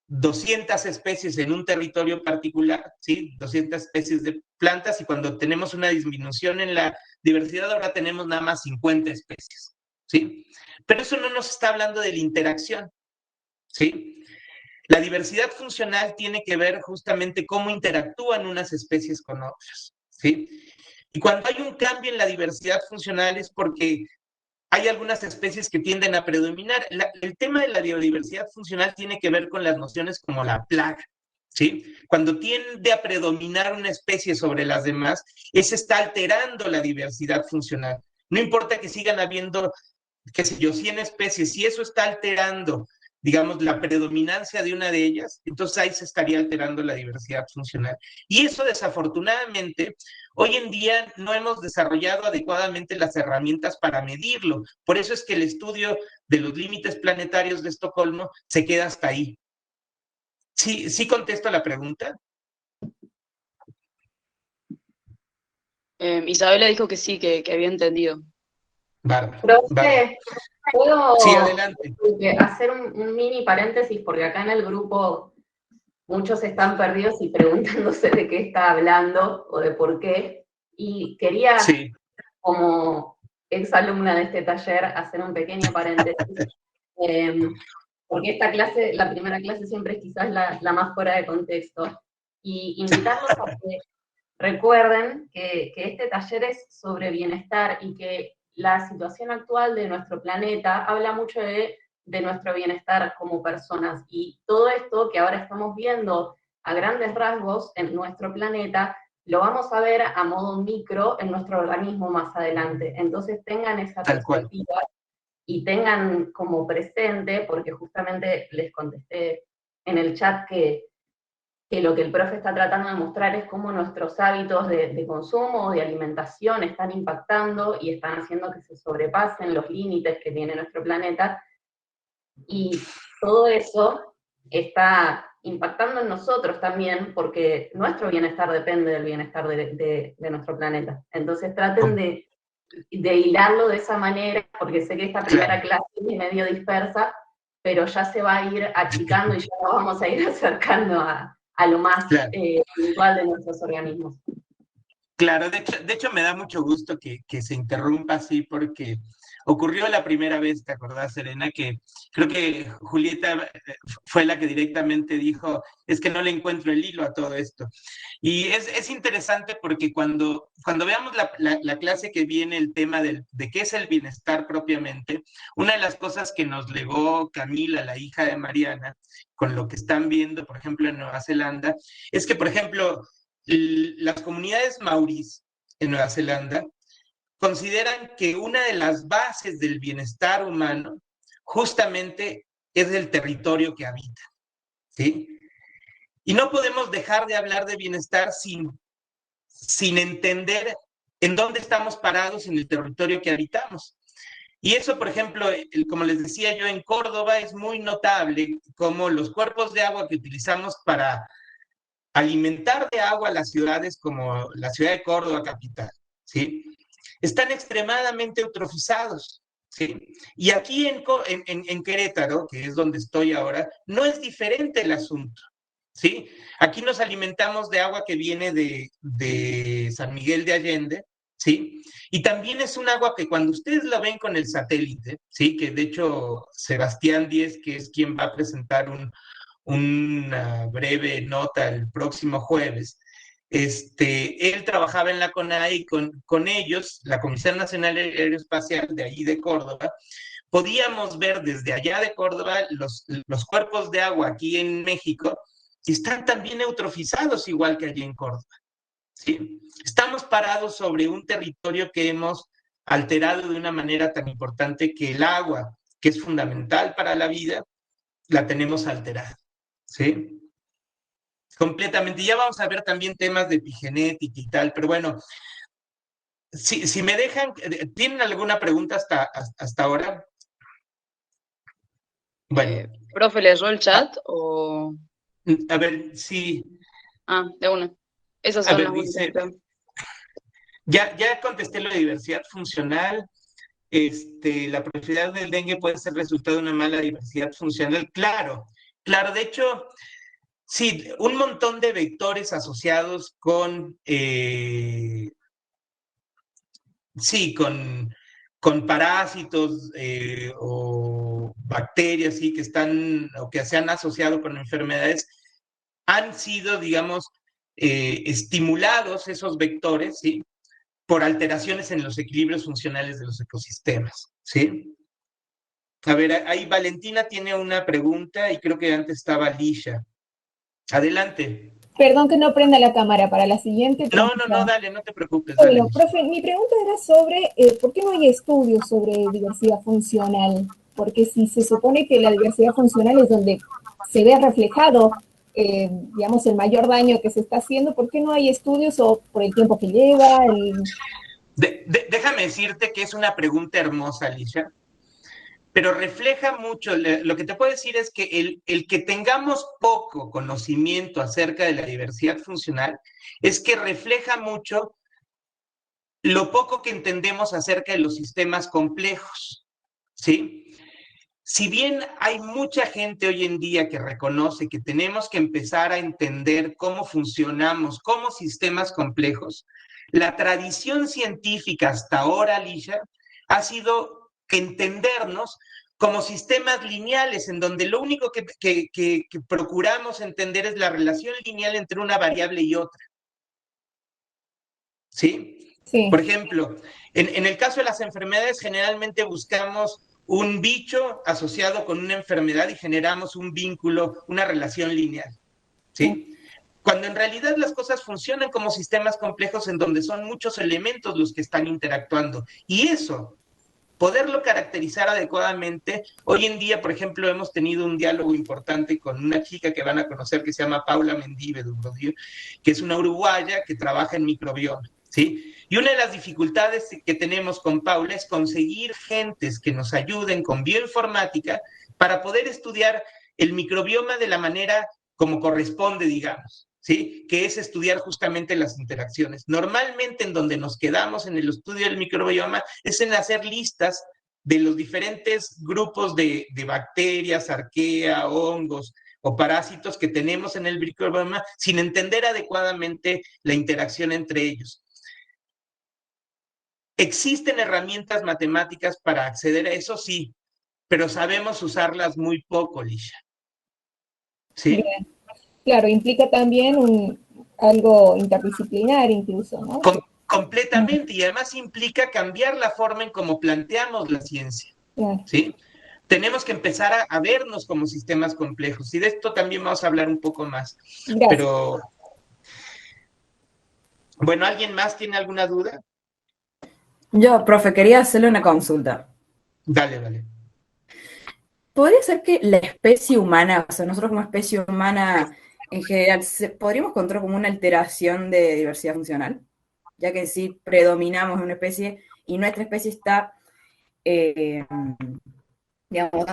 200 especies en un territorio particular, ¿sí? 200 especies de plantas, y cuando tenemos una disminución en la diversidad, ahora tenemos nada más 50 especies, ¿sí? Pero eso no nos está hablando de la interacción, ¿sí? La diversidad funcional tiene que ver justamente cómo interactúan unas especies con otras, ¿sí? Y cuando hay un cambio en la diversidad funcional es porque hay algunas especies que tienden a predominar. El tema de la biodiversidad funcional tiene que ver con las nociones como la plaga, ¿sí? Cuando tiende a predominar una especie sobre las demás, eso está alterando la diversidad funcional. No importa que sigan habiendo, qué sé yo, 100 especies, si eso está alterando, digamos, la predominancia de una de ellas, entonces ahí se estaría alterando la diversidad funcional. Y eso, desafortunadamente, hoy en día no hemos desarrollado adecuadamente las herramientas para medirlo. Por eso es que el estudio de los límites planetarios de Estocolmo se queda hasta ahí. ¿Sí, sí contesto la pregunta? Isabela dijo que sí, que había entendido. Bárbaro. Profe, ¿puedo Sí, adelante. hacer un mini paréntesis? Porque acá en el grupo muchos están perdidos y preguntándose de qué está hablando o de por qué. Y quería, como exalumna de este taller, hacer un pequeño paréntesis. Porque esta clase, la primera clase siempre es quizás la más fuera de contexto. Y invitarlos a que recuerden que este taller es sobre bienestar y que la situación actual de nuestro planeta habla mucho de nuestro bienestar como personas. Y todo esto que ahora estamos viendo a grandes rasgos en nuestro planeta, lo vamos a ver a modo micro en nuestro organismo más adelante. Entonces tengan esa perspectiva y tengan como presente, porque justamente les contesté en el chat que lo que el profe está tratando de mostrar es cómo nuestros hábitos de consumo o de alimentación están impactando y están haciendo que se sobrepasen los límites que tiene nuestro planeta, y todo eso está impactando en nosotros también, porque nuestro bienestar depende del bienestar de nuestro planeta. Entonces traten de hilarlo de esa manera, porque sé que esta primera clase es medio dispersa, pero ya se va a ir achicando y ya nos vamos a ir acercando a lo más puntual de nuestros organismos. Claro, de hecho me da mucho gusto que se interrumpa así, porque ocurrió la primera vez, ¿te acordás, Serena? Que creo que Julieta fue la que directamente dijo, es que no le encuentro el hilo a todo esto. Y es interesante porque cuando veamos la clase que viene, el tema de qué es el bienestar propiamente, una de las cosas que nos legó Camila, la hija de Mariana, con lo que están viendo, por ejemplo, en Nueva Zelanda, es que, por ejemplo, las comunidades maoríes en Nueva Zelanda consideran que una de las bases del bienestar humano justamente es el territorio que habitan, ¿sí? Y no podemos dejar de hablar de bienestar sin entender en dónde estamos parados en el territorio que habitamos. Y eso, por ejemplo, como les decía yo, en Córdoba es muy notable cómo los cuerpos de agua que utilizamos para alimentar de agua las ciudades como la ciudad de Córdoba capital, ¿sí? Están extremadamente eutrofizados, ¿sí? Y aquí en Querétaro, que es donde estoy ahora, no es diferente el asunto, ¿sí? Aquí nos alimentamos de agua que viene de San Miguel de Allende, ¿sí? Y también es un agua que cuando ustedes la ven con el satélite, ¿sí? Que de hecho Sebastián Díez, que es quien va a presentar una breve nota el próximo jueves, él trabajaba en la CONAE y con ellos, la Comisión Nacional Aeroespacial de allí de Córdoba, podíamos ver desde allá de Córdoba los cuerpos de agua aquí en México y están también eutrofizados igual que allí en Córdoba, ¿sí? Estamos parados sobre un territorio que hemos alterado de una manera tan importante que el agua, que es fundamental para la vida, la tenemos alterada, ¿sí? Completamente. Ya vamos a ver también temas de epigenética y tal, pero bueno, si me dejan, ¿tienen alguna pregunta hasta ahora? Bueno. ¿Profe, leyó el chat o...? A ver, sí. Ah, de una. Esas son las dice, únicas. Ya contesté lo de diversidad funcional. La proliferidad del dengue puede ser resultado de una mala diversidad funcional. Claro, de hecho, sí, un montón de vectores asociados con parásitos o bacterias, sí, que están o que se han asociado con enfermedades, han sido, digamos, estimulados esos vectores, ¿sí? Por alteraciones en los equilibrios funcionales de los ecosistemas, ¿sí? A ver, ahí Valentina tiene una pregunta y creo que antes estaba Lisha. Adelante. Perdón que no prenda la cámara para la siguiente. No, dale, no te preocupes. Bueno, profe, mi pregunta era sobre por qué no hay estudios sobre diversidad funcional. porque si se supone que la diversidad funcional es donde se ve reflejado, digamos, el mayor daño que se está haciendo, ¿por qué no hay estudios o por el tiempo que lleva? Déjame decirte que es una pregunta hermosa, Alicia, pero refleja mucho, lo que te puedo decir es que el que tengamos poco conocimiento acerca de la diversidad funcional es que refleja mucho lo poco que entendemos acerca de los sistemas complejos, ¿sí? Si bien hay mucha gente hoy en día que reconoce que tenemos que empezar a entender cómo funcionamos como sistemas complejos, la tradición científica hasta ahora, Alicia, ha sido entendernos como sistemas lineales, en donde lo único que procuramos entender es la relación lineal entre una variable y otra. ¿Sí? Sí. Por ejemplo, en el caso de las enfermedades, generalmente buscamos un bicho asociado con una enfermedad y generamos un vínculo, una relación lineal. ¿Sí? Cuando en realidad las cosas funcionan como sistemas complejos en donde son muchos elementos los que están interactuando. Y eso, poderlo caracterizar adecuadamente, hoy en día, por ejemplo, hemos tenido un diálogo importante con una chica que van a conocer que se llama Paula Mendive, que es una uruguaya que trabaja en microbioma, ¿sí? Y una de las dificultades que tenemos con Paula es conseguir gentes que nos ayuden con bioinformática para poder estudiar el microbioma de la manera como corresponde, digamos, ¿sí? Que es estudiar justamente las interacciones. Normalmente en donde nos quedamos en el estudio del microbioma es en hacer listas de los diferentes grupos de bacterias, arquea, hongos o parásitos que tenemos en el microbioma sin entender adecuadamente la interacción entre ellos. ¿Existen herramientas matemáticas para acceder a eso? Sí, pero sabemos usarlas muy poco, Lisha. ¿Sí? Bien. Claro, implica también algo interdisciplinar incluso, ¿no? Completamente, y además implica cambiar la forma en cómo planteamos la ciencia. Claro. ¿Sí? Tenemos que empezar a vernos como sistemas complejos, y de esto también vamos a hablar un poco más. Gracias. Pero, bueno, ¿alguien más tiene alguna duda? Yo, profe, quería hacerle una consulta. Dale, dale. ¿Podría ser que la especie humana, o sea, nosotros como especie humana en general, podríamos encontrar como una alteración de diversidad funcional? Ya que en sí predominamos en una especie y nuestra especie está, digamos,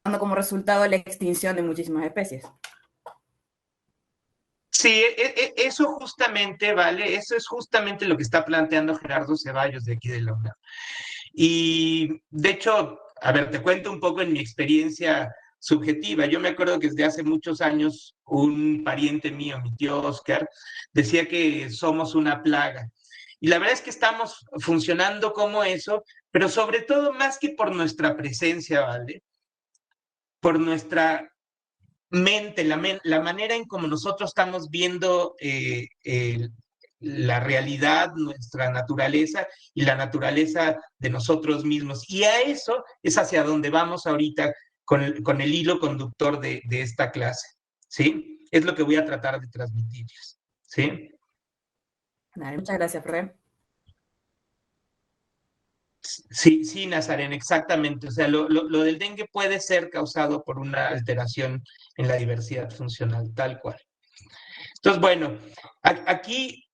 dando como resultado la extinción de muchísimas especies. Sí, eso justamente, ¿vale? Eso es justamente lo que está planteando Gerardo Ceballos de aquí de la UNAM. Y de hecho, a ver, te cuento un poco en mi experiencia subjetiva. Yo me acuerdo que desde hace muchos años un pariente mío, mi tío Oscar, decía que somos una plaga. Y la verdad es que estamos funcionando como eso, pero sobre todo más que por nuestra presencia, ¿vale? Por nuestra mente, la manera en cómo nosotros estamos viendo la realidad, nuestra naturaleza y la naturaleza de nosotros mismos. Y a eso es hacia donde vamos ahorita con el hilo conductor de esta clase, ¿sí? Es lo que voy a tratar de transmitirles, ¿sí? Vale, muchas gracias, profe. Sí, sí, Nazarén, exactamente. O sea, lo del dengue puede ser causado por una alteración en la diversidad funcional, tal cual. Entonces, bueno, aquí,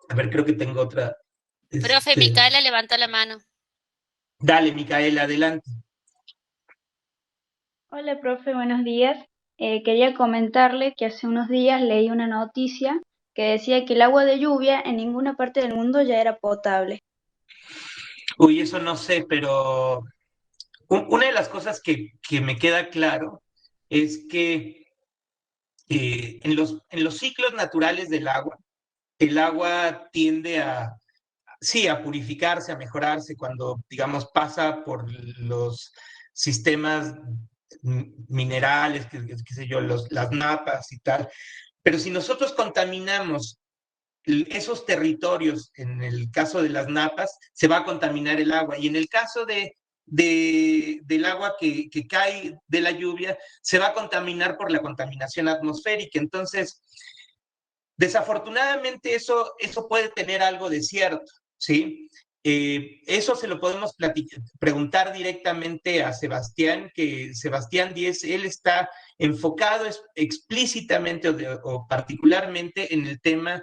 a ver, creo que tengo otra. Profe, Micaela levantó la mano. Dale, Micaela, adelante. Hola, profe, buenos días. Quería comentarle que hace unos días leí una noticia que decía que el agua de lluvia en ninguna parte del mundo ya era potable. Uy, eso no sé, pero una de las cosas que me queda claro es que en los ciclos naturales del agua, el agua tiende sí, a purificarse, a mejorarse cuando, digamos, pasa por los sistemas minerales, qué sé yo, las napas y tal. Pero si nosotros contaminamos esos territorios, en el caso de las napas, se va a contaminar el agua. Y en el caso del agua que cae de la lluvia, se va a contaminar por la contaminación atmosférica. Entonces, Desafortunadamente eso puede tener algo de cierto, ¿sí? Eso se lo podemos preguntar directamente a Sebastián, que Sebastián Díez, él está enfocado explícitamente o particularmente en el tema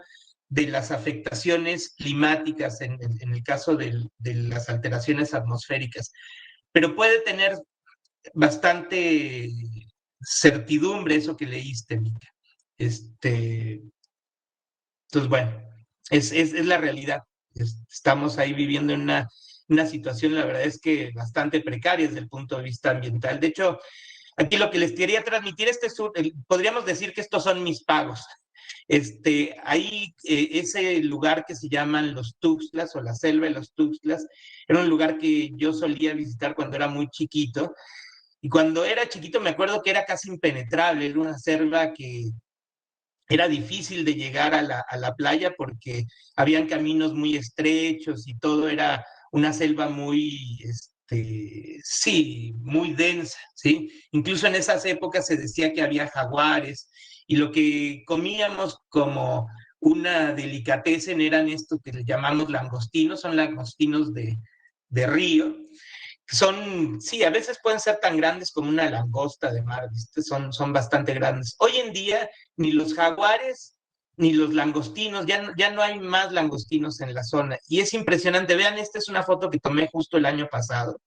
de las afectaciones climáticas, en el caso de las alteraciones atmosféricas, pero puede tener bastante certidumbre eso que leíste, Mica. Entonces, bueno, es la realidad. Estamos ahí viviendo en una situación, la verdad es que bastante precaria desde el punto de vista ambiental. De hecho, aquí lo que les quería transmitir, podríamos decir que estos son mis pagos. Ahí, ese lugar que se llaman los Tuxtlas o la selva de los Tuxtlas, era un lugar que yo solía visitar cuando era muy chiquito. Y cuando era chiquito me acuerdo que era casi impenetrable, era una selva que era difícil de llegar a la playa porque habían caminos muy estrechos y todo era una selva muy, sí, muy densa, ¿sí? Incluso en esas épocas se decía que había jaguares y lo que comíamos como una delicatessen eran estos que le llamamos langostinos, son langostinos de río. Son, sí, a veces pueden ser tan grandes como una langosta de mar, ¿viste? Son bastante grandes. Hoy en día, ni los jaguares, ni los langostinos, ya no hay más langostinos en la zona. Y es impresionante. Vean, esta es una foto que tomé justo el año pasado.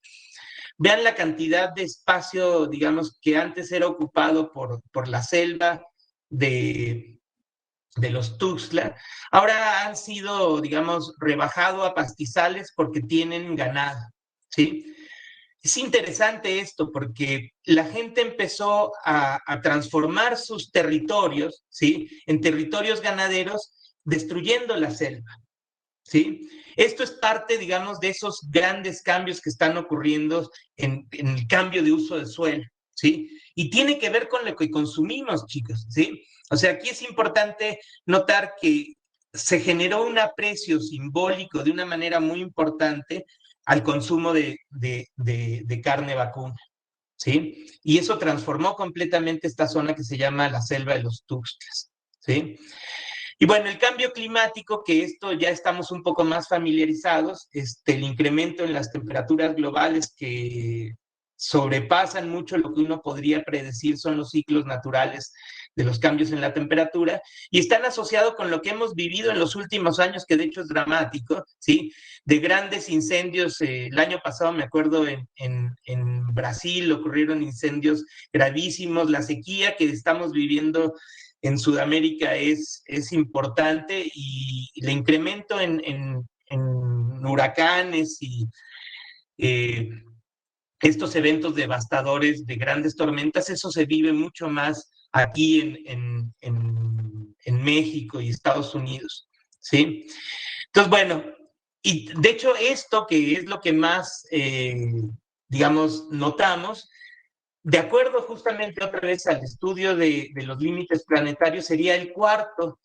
Vean la cantidad de espacio, digamos, que antes era ocupado por la selva de los Tuxtla. Ahora han sido, digamos, rebajado a pastizales porque tienen ganado, ¿sí? Es interesante esto porque la gente empezó a transformar sus territorios, ¿sí? En territorios ganaderos, destruyendo la selva, ¿sí? Esto es parte, digamos, de esos grandes cambios que están ocurriendo en el cambio de uso del suelo, ¿sí? Y tiene que ver con lo que consumimos, chicos, ¿sí? O sea, aquí es importante notar que se generó un aprecio simbólico de una manera muy importante al consumo de carne vacuna, ¿sí? Y eso transformó completamente esta zona que se llama la selva de los Tuxtlas, ¿sí? Y bueno, el cambio climático, que esto ya estamos un poco más familiarizados, el incremento en las temperaturas globales que sobrepasan mucho lo que uno podría predecir son los ciclos naturales de los cambios en la temperatura y están asociados con lo que hemos vivido en los últimos años, que de hecho es dramático, ¿sí? De grandes incendios. El año pasado, me acuerdo, en Brasil ocurrieron incendios gravísimos. La sequía que estamos viviendo en Sudamérica es importante y el incremento en huracanes y estos eventos devastadores de grandes tormentas, eso se vive mucho más aquí en México y Estados Unidos, ¿sí? Entonces, bueno, y de hecho esto que es lo que más, digamos, notamos, de acuerdo justamente otra vez al estudio de los límites planetarios, sería el cuarto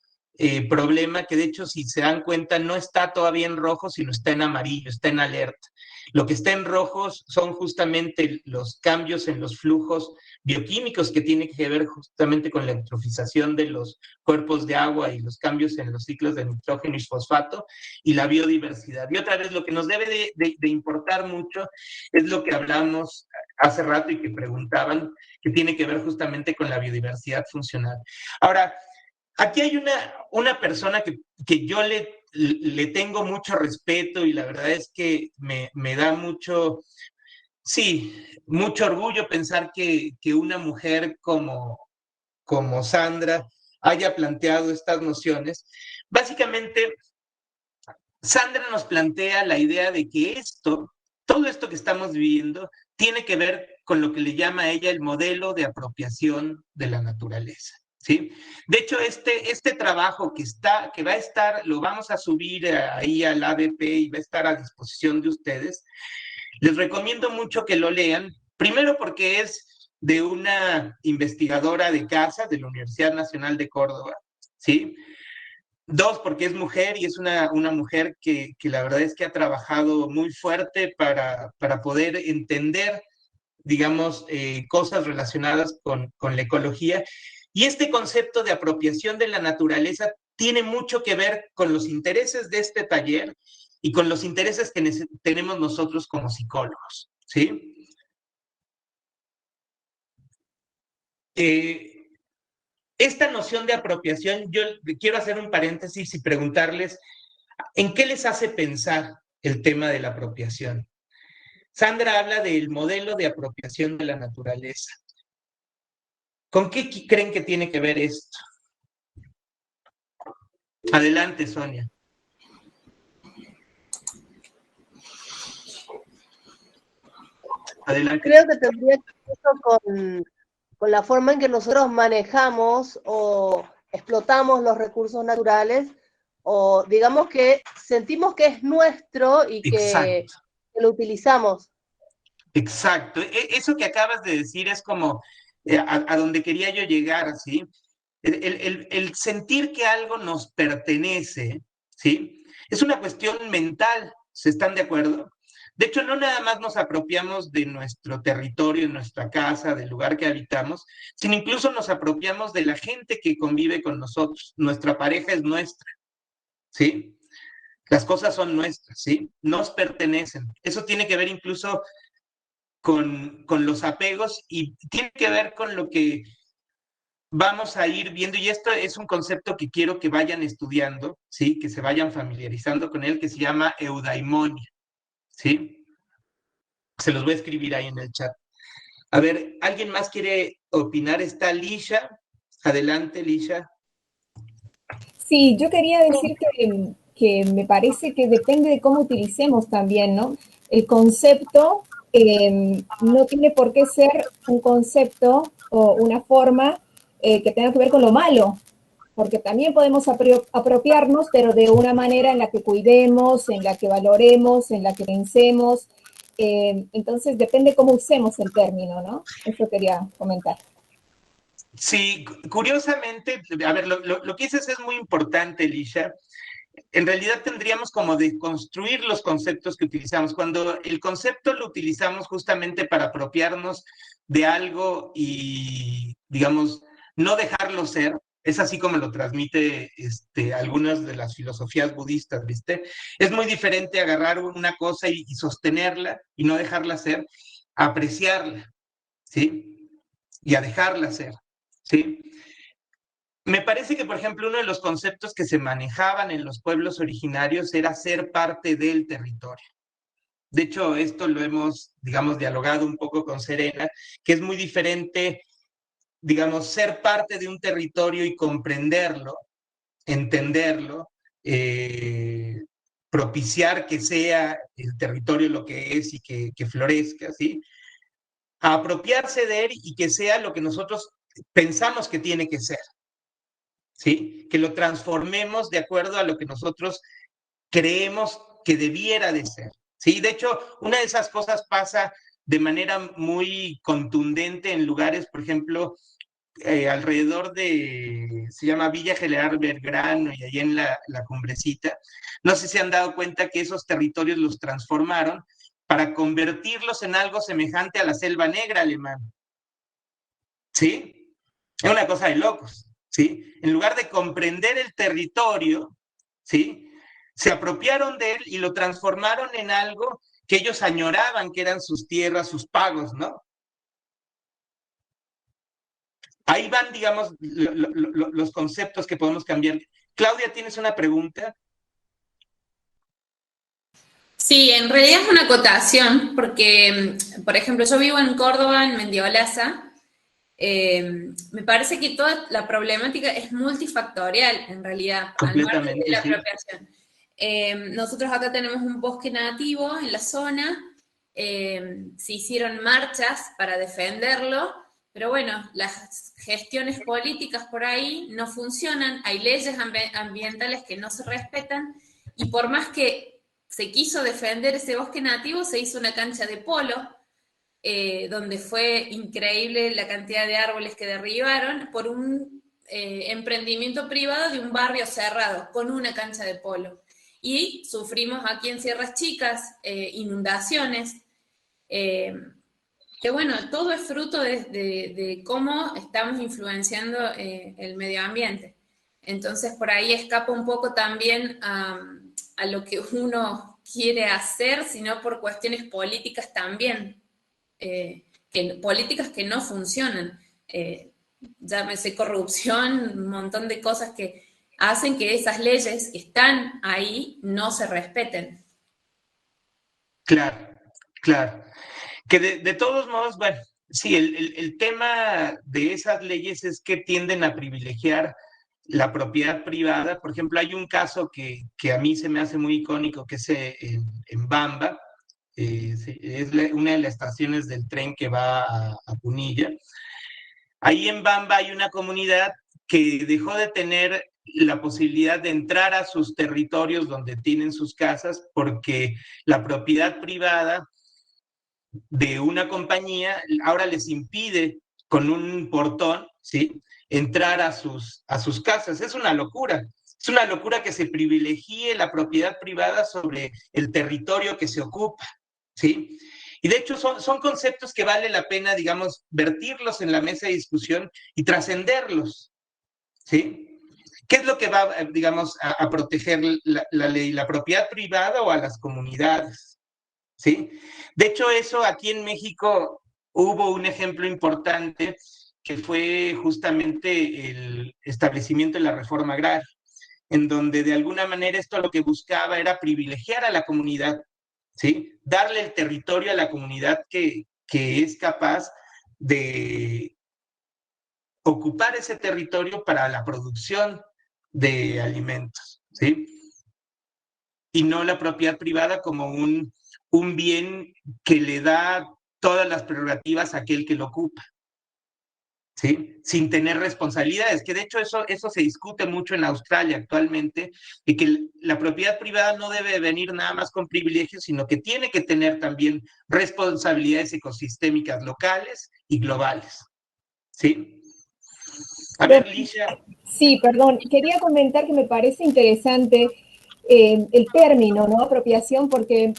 problema, que de hecho, si se dan cuenta, no está todavía en rojo, sino está en amarillo, está en alerta. Lo que está en rojos son justamente los cambios en los flujos bioquímicos que tienen que ver justamente con la eutrofización de los cuerpos de agua y los cambios en los ciclos de nitrógeno y fosfato y la biodiversidad. Y otra vez, lo que nos debe de importar mucho es lo que hablamos hace rato y que preguntaban, que tiene que ver justamente con la biodiversidad funcional. Ahora, aquí hay una persona que yo le tengo mucho respeto y la verdad es que me da mucho, sí, mucho orgullo pensar que una mujer como Sandra haya planteado estas nociones. Básicamente, Sandra nos plantea la idea de que todo esto que estamos viviendo tiene que ver con lo que le llama a ella el modelo de apropiación de la naturaleza, ¿sí? De hecho, este trabajo que va a estar, lo vamos a subir ahí al ABP y va a estar a disposición de ustedes. Les recomiendo mucho que lo lean, primero porque es de una investigadora de casa de la Universidad Nacional de Córdoba, ¿sí? Dos, porque es mujer y es una mujer que la verdad es que ha trabajado muy fuerte para poder entender, digamos, cosas relacionadas con la ecología. Y este concepto de apropiación de la naturaleza tiene mucho que ver con los intereses de este taller y con los intereses que tenemos nosotros como psicólogos, ¿sí? Esta noción de apropiación, yo quiero hacer un paréntesis y preguntarles, ¿en qué les hace pensar el tema de la apropiación? Sandra habla del modelo de apropiación de la naturaleza. ¿Con qué creen que tiene que ver esto? Adelante, Sonia. Adelante. Creo que tendría que ver con la forma en que nosotros manejamos o explotamos los recursos naturales, o digamos que sentimos que es nuestro y que lo utilizamos. Exacto. Eso que acabas de decir es como a donde quería yo llegar, ¿sí? El sentir que algo nos pertenece, ¿sí? Es una cuestión mental, ¿se están de acuerdo? De hecho, no nada más nos apropiamos de nuestro territorio, de nuestra casa, del lugar que habitamos, sino incluso nos apropiamos de la gente que convive con nosotros. Nuestra pareja es nuestra, ¿sí? Las cosas son nuestras, ¿sí? Nos pertenecen. Eso tiene que ver incluso con los apegos y tiene que ver con lo que vamos a ir viendo, y esto es un concepto que quiero que vayan estudiando, ¿sí? Que se vayan familiarizando con él, que se llama eudaimonia, ¿sí? Se los voy a escribir ahí en el chat. A ver, ¿alguien más quiere opinar? Está Lisha. Adelante, Lisha. Sí, yo quería decir que me parece que depende de cómo utilicemos también, ¿no? El concepto no tiene por qué ser un concepto o una forma que tenga que ver con lo malo, porque también podemos apropiarnos, pero de una manera en la que cuidemos, en la que valoremos, en la que pensemos. Entonces, depende cómo usemos el término, ¿no? Eso quería comentar. Sí, curiosamente, a ver, lo que dices es muy importante, Lisha. En realidad tendríamos como de construir los conceptos que utilizamos. Cuando el concepto lo utilizamos justamente para apropiarnos de algo y, digamos, no dejarlo ser, es así como lo transmite algunas de las filosofías budistas, ¿viste? Es muy diferente agarrar una cosa y sostenerla y no dejarla ser, a apreciarla, ¿sí? Y a dejarla ser, ¿sí? Me parece que, por ejemplo, uno de los conceptos que se manejaban en los pueblos originarios era ser parte del territorio. De hecho, esto lo hemos, digamos, dialogado un poco con Serena, que es muy diferente, digamos, ser parte de un territorio y comprenderlo, entenderlo, propiciar que sea el territorio lo que es y que florezca, ¿sí? A apropiarse de él y que sea lo que nosotros pensamos que tiene que ser. ¿Sí? Que lo transformemos de acuerdo a lo que nosotros creemos que debiera de ser, ¿sí? De hecho, una de esas cosas pasa de manera muy contundente en lugares, por ejemplo, alrededor de, se llama Villa General Belgrano y allí en la Cumbrecita. No sé si se han dado cuenta que esos territorios los transformaron para convertirlos en algo semejante a la Selva Negra alemana, ¿sí? Es una cosa de locos. ¿Sí? En lugar de comprender el territorio, ¿sí? Se apropiaron de él y lo transformaron en algo que ellos añoraban, que eran sus tierras, sus pagos, ¿no? Ahí van, digamos, los conceptos que podemos cambiar. Claudia, ¿tienes una pregunta? Sí, en realidad es una acotación, porque, por ejemplo, yo vivo en Córdoba, en Mendiolaza. Me parece que toda la problemática es multifactorial, en realidad, al margen de la apropiación. Nosotros acá tenemos un bosque nativo en la zona, se hicieron marchas para defenderlo, pero bueno, las gestiones políticas por ahí no funcionan, hay leyes ambientales que no se respetan, y por más que se quiso defender ese bosque nativo, se hizo una cancha de polo, donde fue increíble la cantidad de árboles que derribaron por un emprendimiento privado de un barrio cerrado, con una cancha de polo. Y sufrimos aquí en Sierras Chicas inundaciones, que bueno, todo es fruto de cómo estamos influenciando el medio ambiente. Entonces, por ahí escapa un poco también a lo que uno quiere hacer, sino por cuestiones políticas también, políticas que no funcionan. Llámese corrupción, un montón de cosas que hacen que esas leyes que están ahí no se respeten. Claro, claro. Que de todos modos, bueno, sí, el tema de esas leyes es que tienden a privilegiar la propiedad privada. Por ejemplo, hay un caso que a mí se me hace muy icónico, que es en Bamba, es una de las estaciones del tren que va a Punilla. Ahí en Bamba hay una comunidad que dejó de tener la posibilidad de entrar a sus territorios donde tienen sus casas porque la propiedad privada de una compañía ahora les impide con un portón, ¿sí?, entrar a sus casas. Es una locura. Es una locura que se privilegie la propiedad privada sobre el territorio que se ocupa, ¿sí? Y de hecho son conceptos que vale la pena, digamos, vertirlos en la mesa de discusión y trascenderlos, ¿sí? ¿Qué es lo que va, digamos, a proteger la ley? ¿La propiedad privada o a las comunidades? ¿Sí? De hecho, eso aquí en México hubo un ejemplo importante que fue justamente el establecimiento de la reforma agraria, en donde de alguna manera esto lo que buscaba era privilegiar a la comunidad, ¿sí? Darle el territorio a la comunidad que es capaz de ocupar ese territorio para la producción de alimentos, ¿sí? Y no la propiedad privada como un bien que le da todas las prerrogativas a aquel que lo ocupa, ¿sí? Sin tener responsabilidades, que de hecho eso se discute mucho en Australia actualmente, y que la propiedad privada no debe venir nada más con privilegios, sino que tiene que tener también responsabilidades ecosistémicas locales y globales, ¿sí? A ver, Licia. Sí, perdón, quería comentar que me parece interesante el término, ¿no? Apropiación, porque,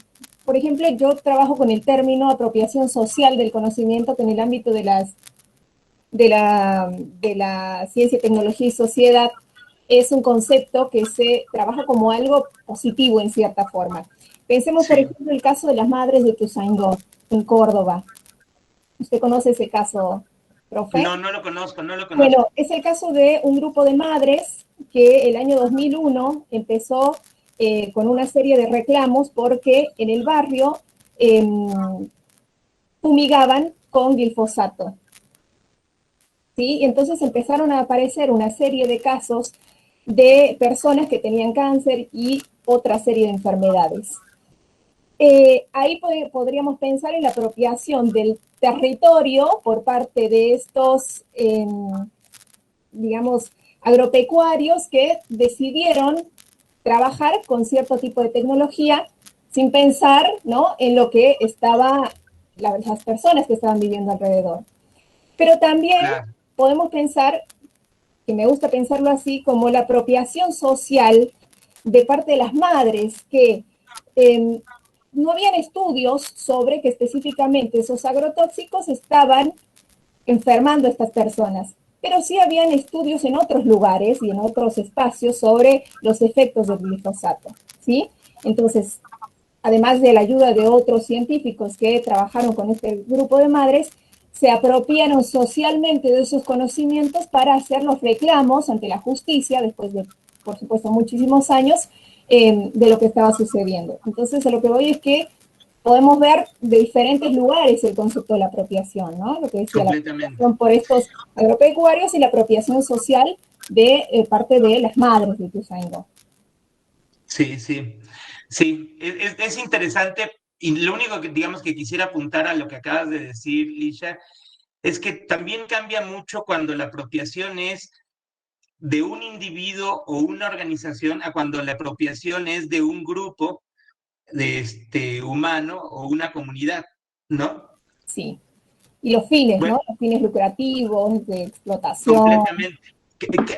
por ejemplo, yo trabajo con el término apropiación social del conocimiento, que en el ámbito de la ciencia, tecnología y sociedad es un concepto que se trabaja como algo positivo en cierta forma. Pensemos, por ejemplo, el caso de las madres de Ituzaingó, en Córdoba. ¿Usted conoce ese caso, profe? No, no lo conozco. Bueno, es el caso de un grupo de madres que el año 2001 empezó con una serie de reclamos porque en el barrio fumigaban con glifosato. ¿Sí? Y entonces empezaron a aparecer una serie de casos de personas que tenían cáncer y otra serie de enfermedades. Ahí podríamos pensar en la apropiación del territorio por parte de estos, digamos, agropecuarios que decidieron trabajar con cierto tipo de tecnología sin pensar, ¿no?, en lo que estaban las personas que estaban viviendo alrededor. Pero también podemos pensar, que me gusta pensarlo así, como la apropiación social de parte de las madres, que no habían estudios sobre que específicamente esos agrotóxicos estaban enfermando a estas personas, pero sí habían estudios en otros lugares y en otros espacios sobre los efectos del glifosato, ¿sí? Entonces, además de la ayuda de otros científicos que trabajaron con este grupo de madres, se apropiaron socialmente de esos conocimientos para hacer los reclamos ante la justicia, después de, por supuesto, muchísimos años, de lo que estaba sucediendo. Entonces, a lo que voy es que podemos ver de diferentes lugares el concepto de la apropiación, ¿no? Lo que decía, la apropiación por estos agropecuarios y la apropiación social de parte de las madres de Ituzaingó. Sí, es interesante, y lo único que, digamos, que quisiera apuntar a lo que acabas de decir, Licia, es que también cambia mucho cuando la apropiación es de un individuo o una organización a cuando la apropiación es de un grupo humano o una comunidad, ¿no? Sí. Y los fines, bueno, ¿no? Los fines lucrativos, de explotación. Completamente.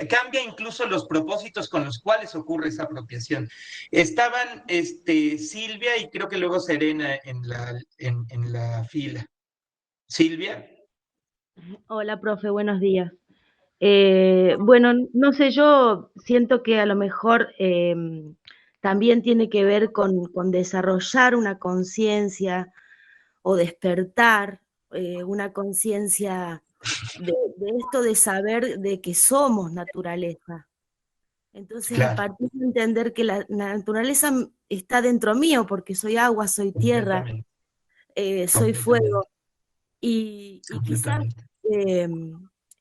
Cambia incluso los propósitos con los cuales ocurre esa apropiación. Estaban Silvia y creo que luego Serena en la fila. Silvia. Hola, profe, buenos días. Bueno, no sé, yo siento que a lo mejor también tiene que ver con desarrollar una conciencia o despertar una conciencia de esto de saber de que somos naturaleza. Entonces, a Claro, partir de entender que la naturaleza está dentro mío, porque soy agua, soy tierra, completamente, soy completamente, fuego, y quizás completamente. eh,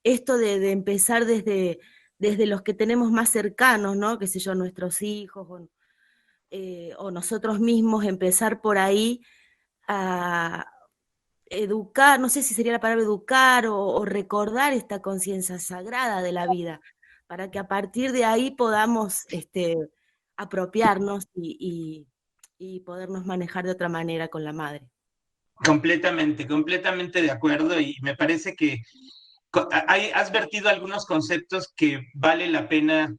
esto de empezar desde los que tenemos más cercanos, ¿no? Qué sé yo, nuestros hijos o nosotros mismos, empezar por ahí a educar, no sé si sería la palabra educar o recordar esta conciencia sagrada de la vida, para que a partir de ahí podamos apropiarnos y podernos manejar de otra manera con la madre. Completamente, completamente de acuerdo y me parece que has vertido algunos conceptos que vale la pena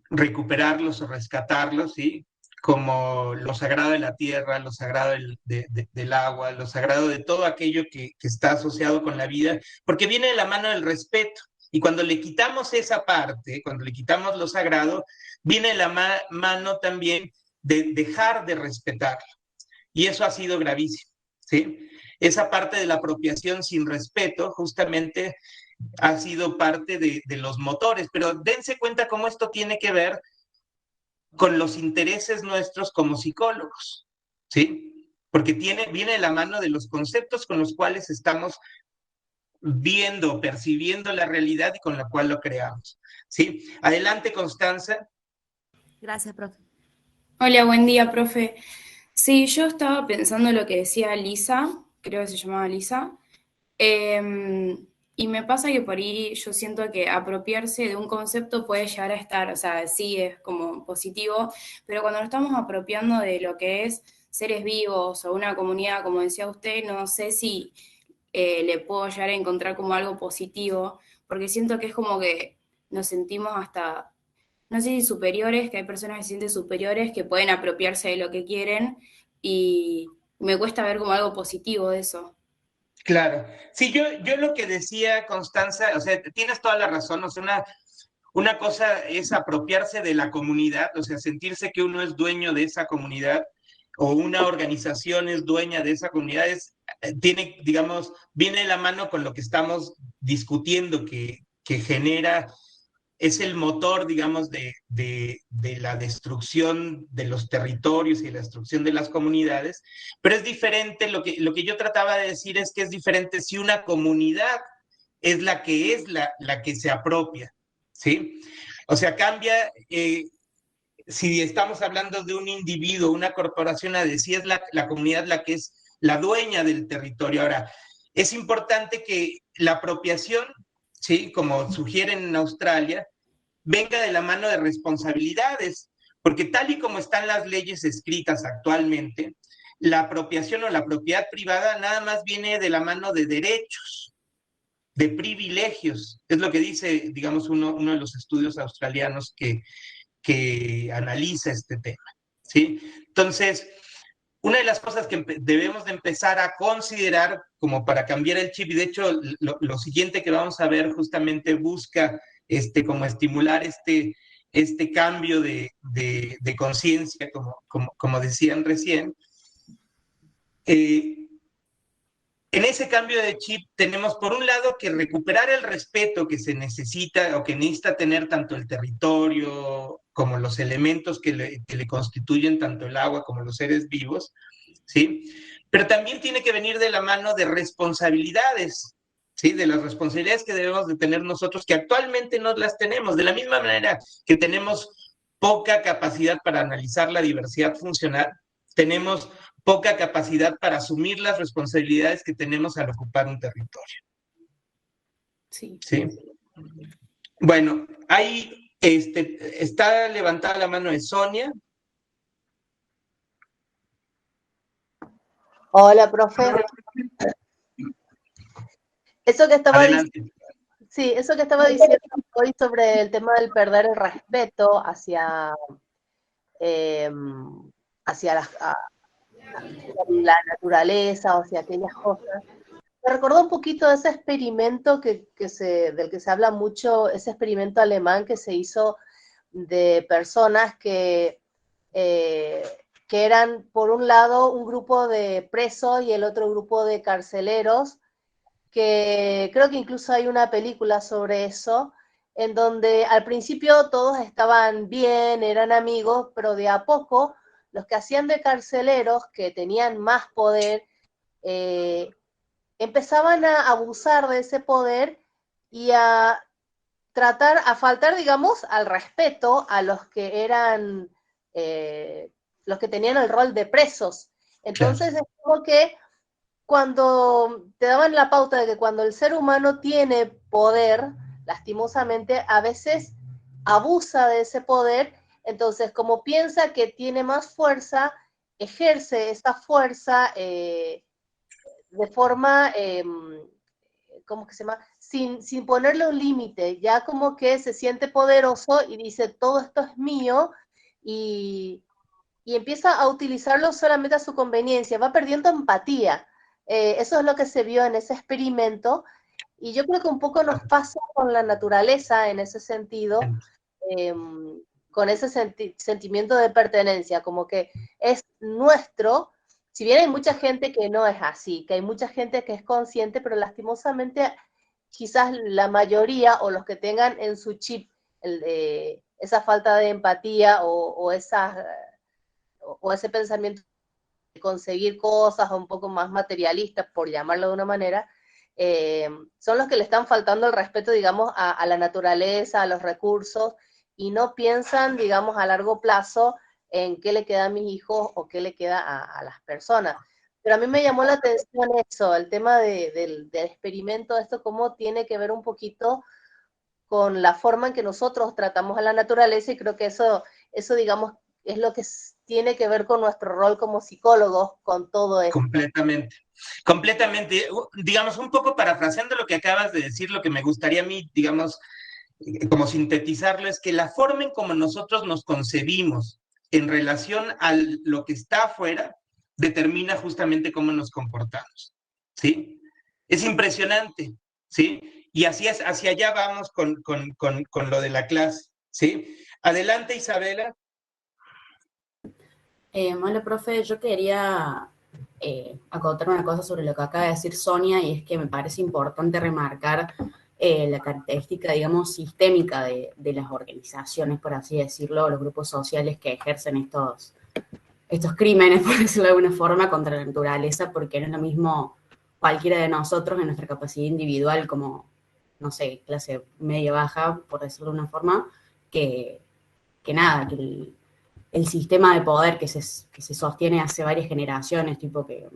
recuperarlos o rescatarlos, ¿sí? Como lo sagrado de la tierra, lo sagrado del agua, lo sagrado de todo aquello que está asociado con la vida, porque viene de la mano del respeto. Y cuando le quitamos esa parte, cuando le quitamos lo sagrado, viene de la mano también de dejar de respetarlo. Y eso ha sido gravísimo, ¿sí? Esa parte de la apropiación sin respeto justamente ha sido parte de los motores, pero dense cuenta cómo esto tiene que ver con los intereses nuestros como psicólogos, ¿sí? Porque viene de la mano de los conceptos con los cuales estamos viendo, percibiendo la realidad y con la cual lo creamos, ¿sí? Adelante, Constanza. Gracias, profe. Hola, buen día, profe. Sí, yo estaba pensando lo que decía Lisa, creo que se llamaba Lisa, y me pasa que por ahí yo siento que apropiarse de un concepto puede llegar a estar, o sea, sí es como positivo, pero cuando nos estamos apropiando de lo que es seres vivos o una comunidad, como decía usted, no sé si le puedo llegar a encontrar como algo positivo, porque siento que es como que nos sentimos hasta, no sé si superiores, que hay personas que se sienten superiores, que pueden apropiarse de lo que quieren, y me cuesta ver como algo positivo de eso. Claro. Sí, yo lo que decía, Constanza, o sea, tienes toda la razón, o sea, una cosa es apropiarse de la comunidad, o sea, sentirse que uno es dueño de esa comunidad o una organización es dueña de esa comunidad, tiene, digamos, viene de la mano con lo que estamos discutiendo, que genera, es el motor, digamos, de la destrucción de los territorios y la destrucción de las comunidades, pero es diferente, lo que yo trataba de decir es que es diferente si una comunidad es la que se apropia, ¿sí? O sea, cambia, si estamos hablando de un individuo, una corporación, a decir es la comunidad la que es la dueña del territorio. Ahora, es importante que la apropiación, ¿sí? Como sugieren en Australia, venga de la mano de responsabilidades, porque tal y como están las leyes escritas actualmente, la apropiación o la propiedad privada nada más viene de la mano de derechos, de privilegios. Es lo que dice, digamos, uno de los estudios australianos que analiza este tema, ¿sí? Entonces, una de las cosas que debemos de empezar a considerar como para cambiar el chip, y de hecho lo siguiente que vamos a ver justamente busca como estimular este cambio de conciencia, como decían recién. En ese cambio de chip tenemos por un lado que recuperar el respeto que se necesita o que necesita tener tanto el territorio como los elementos que le constituyen tanto el agua como los seres vivos, ¿sí? Pero también tiene que venir de la mano de responsabilidades, ¿sí? De las responsabilidades que debemos de tener nosotros, que actualmente no las tenemos, de la misma manera que tenemos poca capacidad para analizar la diversidad funcional, tenemos poca capacidad para asumir las responsabilidades que tenemos al ocupar un territorio. Sí. ¿Sí? Bueno, ahí está levantada la mano de Sonia. Hola, profe. Eso que estaba diciendo, sí, eso que estaba diciendo hoy sobre el tema del perder el respeto hacia la naturaleza o hacia aquellas cosas, Me recordó un poquito ese experimento del que se habla mucho, ese experimento alemán que se hizo de personas que eran, por un lado, un grupo de presos y el otro grupo de carceleros, que creo que incluso hay una película sobre eso, en donde al principio todos estaban bien, eran amigos, pero de a poco los que hacían de carceleros, que tenían más poder, empezaban a abusar de ese poder y a faltar, digamos, al respeto a los que eran, los que tenían el rol de presos. Entonces es como que cuando te daban la pauta de que cuando el ser humano tiene poder, lastimosamente, a veces abusa de ese poder, entonces como piensa que tiene más fuerza, ejerce esa fuerza de forma, ¿cómo que se llama? Sin ponerle un límite, ya como que se siente poderoso y dice, todo esto es mío, y empieza a utilizarlo solamente a su conveniencia, va perdiendo empatía. Eso es lo que se vio en ese experimento, y yo creo que un poco nos pasa con la naturaleza en ese sentido, con ese sentimiento de pertenencia, como que es nuestro, si bien hay mucha gente que no es así, que hay mucha gente que es consciente, pero lastimosamente quizás la mayoría o los que tengan en su chip esa falta de empatía o ese pensamiento de conseguir cosas un poco más materialistas, por llamarlo de una manera, son los que le están faltando el respeto, digamos, a la naturaleza, a los recursos, y no piensan, digamos, a largo plazo en qué le queda a mis hijos o qué le queda a las personas. Pero a mí me llamó la atención eso, el tema del experimento, esto cómo tiene que ver un poquito con la forma en que nosotros tratamos a la naturaleza, y creo que eso digamos, es lo que tiene que ver con nuestro rol como psicólogos, con todo esto. Completamente. Digamos, un poco parafraseando lo que acabas de decir, lo que me gustaría a mí, digamos, como sintetizarlo, es que la forma en como nosotros nos concebimos en relación a lo que está afuera determina justamente cómo nos comportamos, ¿sí? Es impresionante, ¿sí? Y así es, hacia allá vamos con lo de la clase, ¿sí? Adelante, Isabela. Hola, profe, yo quería acotar una cosa sobre lo que acaba de decir Sonia, y es que me parece importante remarcar la característica, digamos, sistémica de las organizaciones, por así decirlo, los grupos sociales que ejercen estos crímenes, por decirlo de alguna forma, contra la naturaleza, porque no es lo mismo cualquiera de nosotros en nuestra capacidad individual como, no sé, clase media-baja, por decirlo de una forma, que nada, que el sistema de poder que se sostiene hace varias generaciones, tipo que,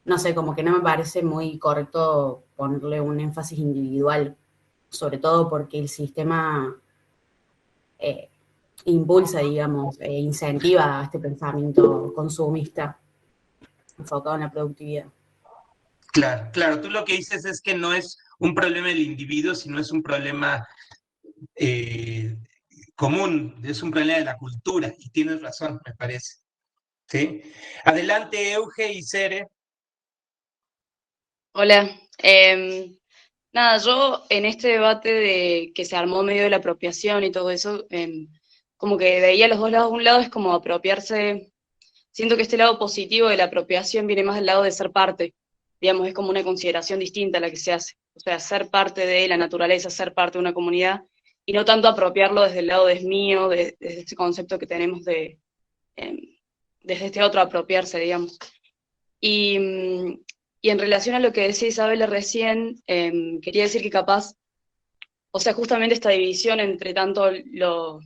no sé, como que no me parece muy correcto ponerle un énfasis individual, sobre todo porque el sistema impulsa, digamos, incentiva este pensamiento consumista enfocado en la productividad. Claro, claro, tú lo que dices es que no es un problema del individuo, sino es un problema común, es un problema de la cultura, y tienes razón, me parece. ¿Sí? Adelante, Euge y Cere. Hola. Nada, yo en este debate de que se armó medio de la apropiación y todo eso, como que veía los dos lados. Un lado es como apropiarse, siento que este lado positivo de la apropiación viene más del lado de ser parte, digamos, es como una consideración distinta a la que se hace, o sea, ser parte de la naturaleza, ser parte de una comunidad, y no tanto apropiarlo desde el lado de es mío, desde este concepto que tenemos desde este otro apropiarse, digamos. Y en relación a lo que decía Isabela recién, quería decir que capaz, o sea, justamente esta división entre tanto lo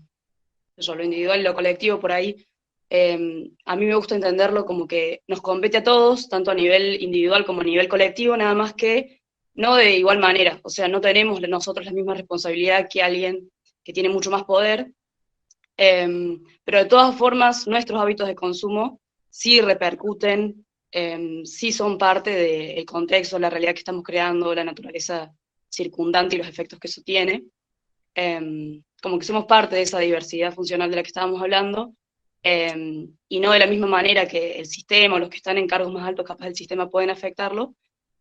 individual y lo colectivo por ahí, a mí me gusta entenderlo como que nos compete a todos, tanto a nivel individual como a nivel colectivo, nada más que no de igual manera, o sea, no tenemos nosotros la misma responsabilidad que alguien que tiene mucho más poder, pero de todas formas nuestros hábitos de consumo sí repercuten, sí son parte del contexto, la realidad que estamos creando, la naturaleza circundante y los efectos que eso tiene. Como que somos parte de esa diversidad funcional de la que estábamos hablando, y no de la misma manera que el sistema o los que están en cargos más altos capaz del sistema pueden afectarlo,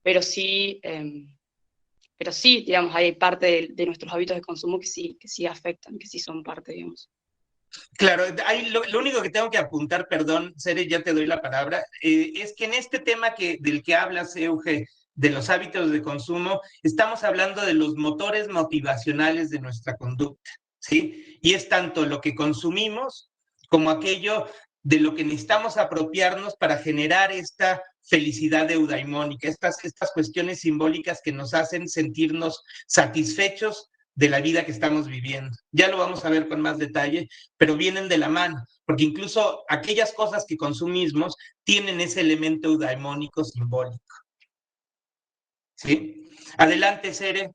pero sí, digamos, hay parte de nuestros hábitos de consumo que sí afectan, que sí son parte, digamos. Claro, lo único que tengo que apuntar, perdón, Cere, ya te doy la palabra, es que en este tema del que hablas, Euge, de los hábitos de consumo, estamos hablando de los motores motivacionales de nuestra conducta, ¿sí? Y es tanto lo que consumimos como aquello de lo que necesitamos apropiarnos para generar esta felicidad eudaimónica, estas cuestiones simbólicas que nos hacen sentirnos satisfechos de la vida que estamos viviendo. Ya lo vamos a ver con más detalle, pero vienen de la mano, porque incluso aquellas cosas que consumimos tienen ese elemento eudaimónico simbólico. ¿Sí? Adelante, Cere.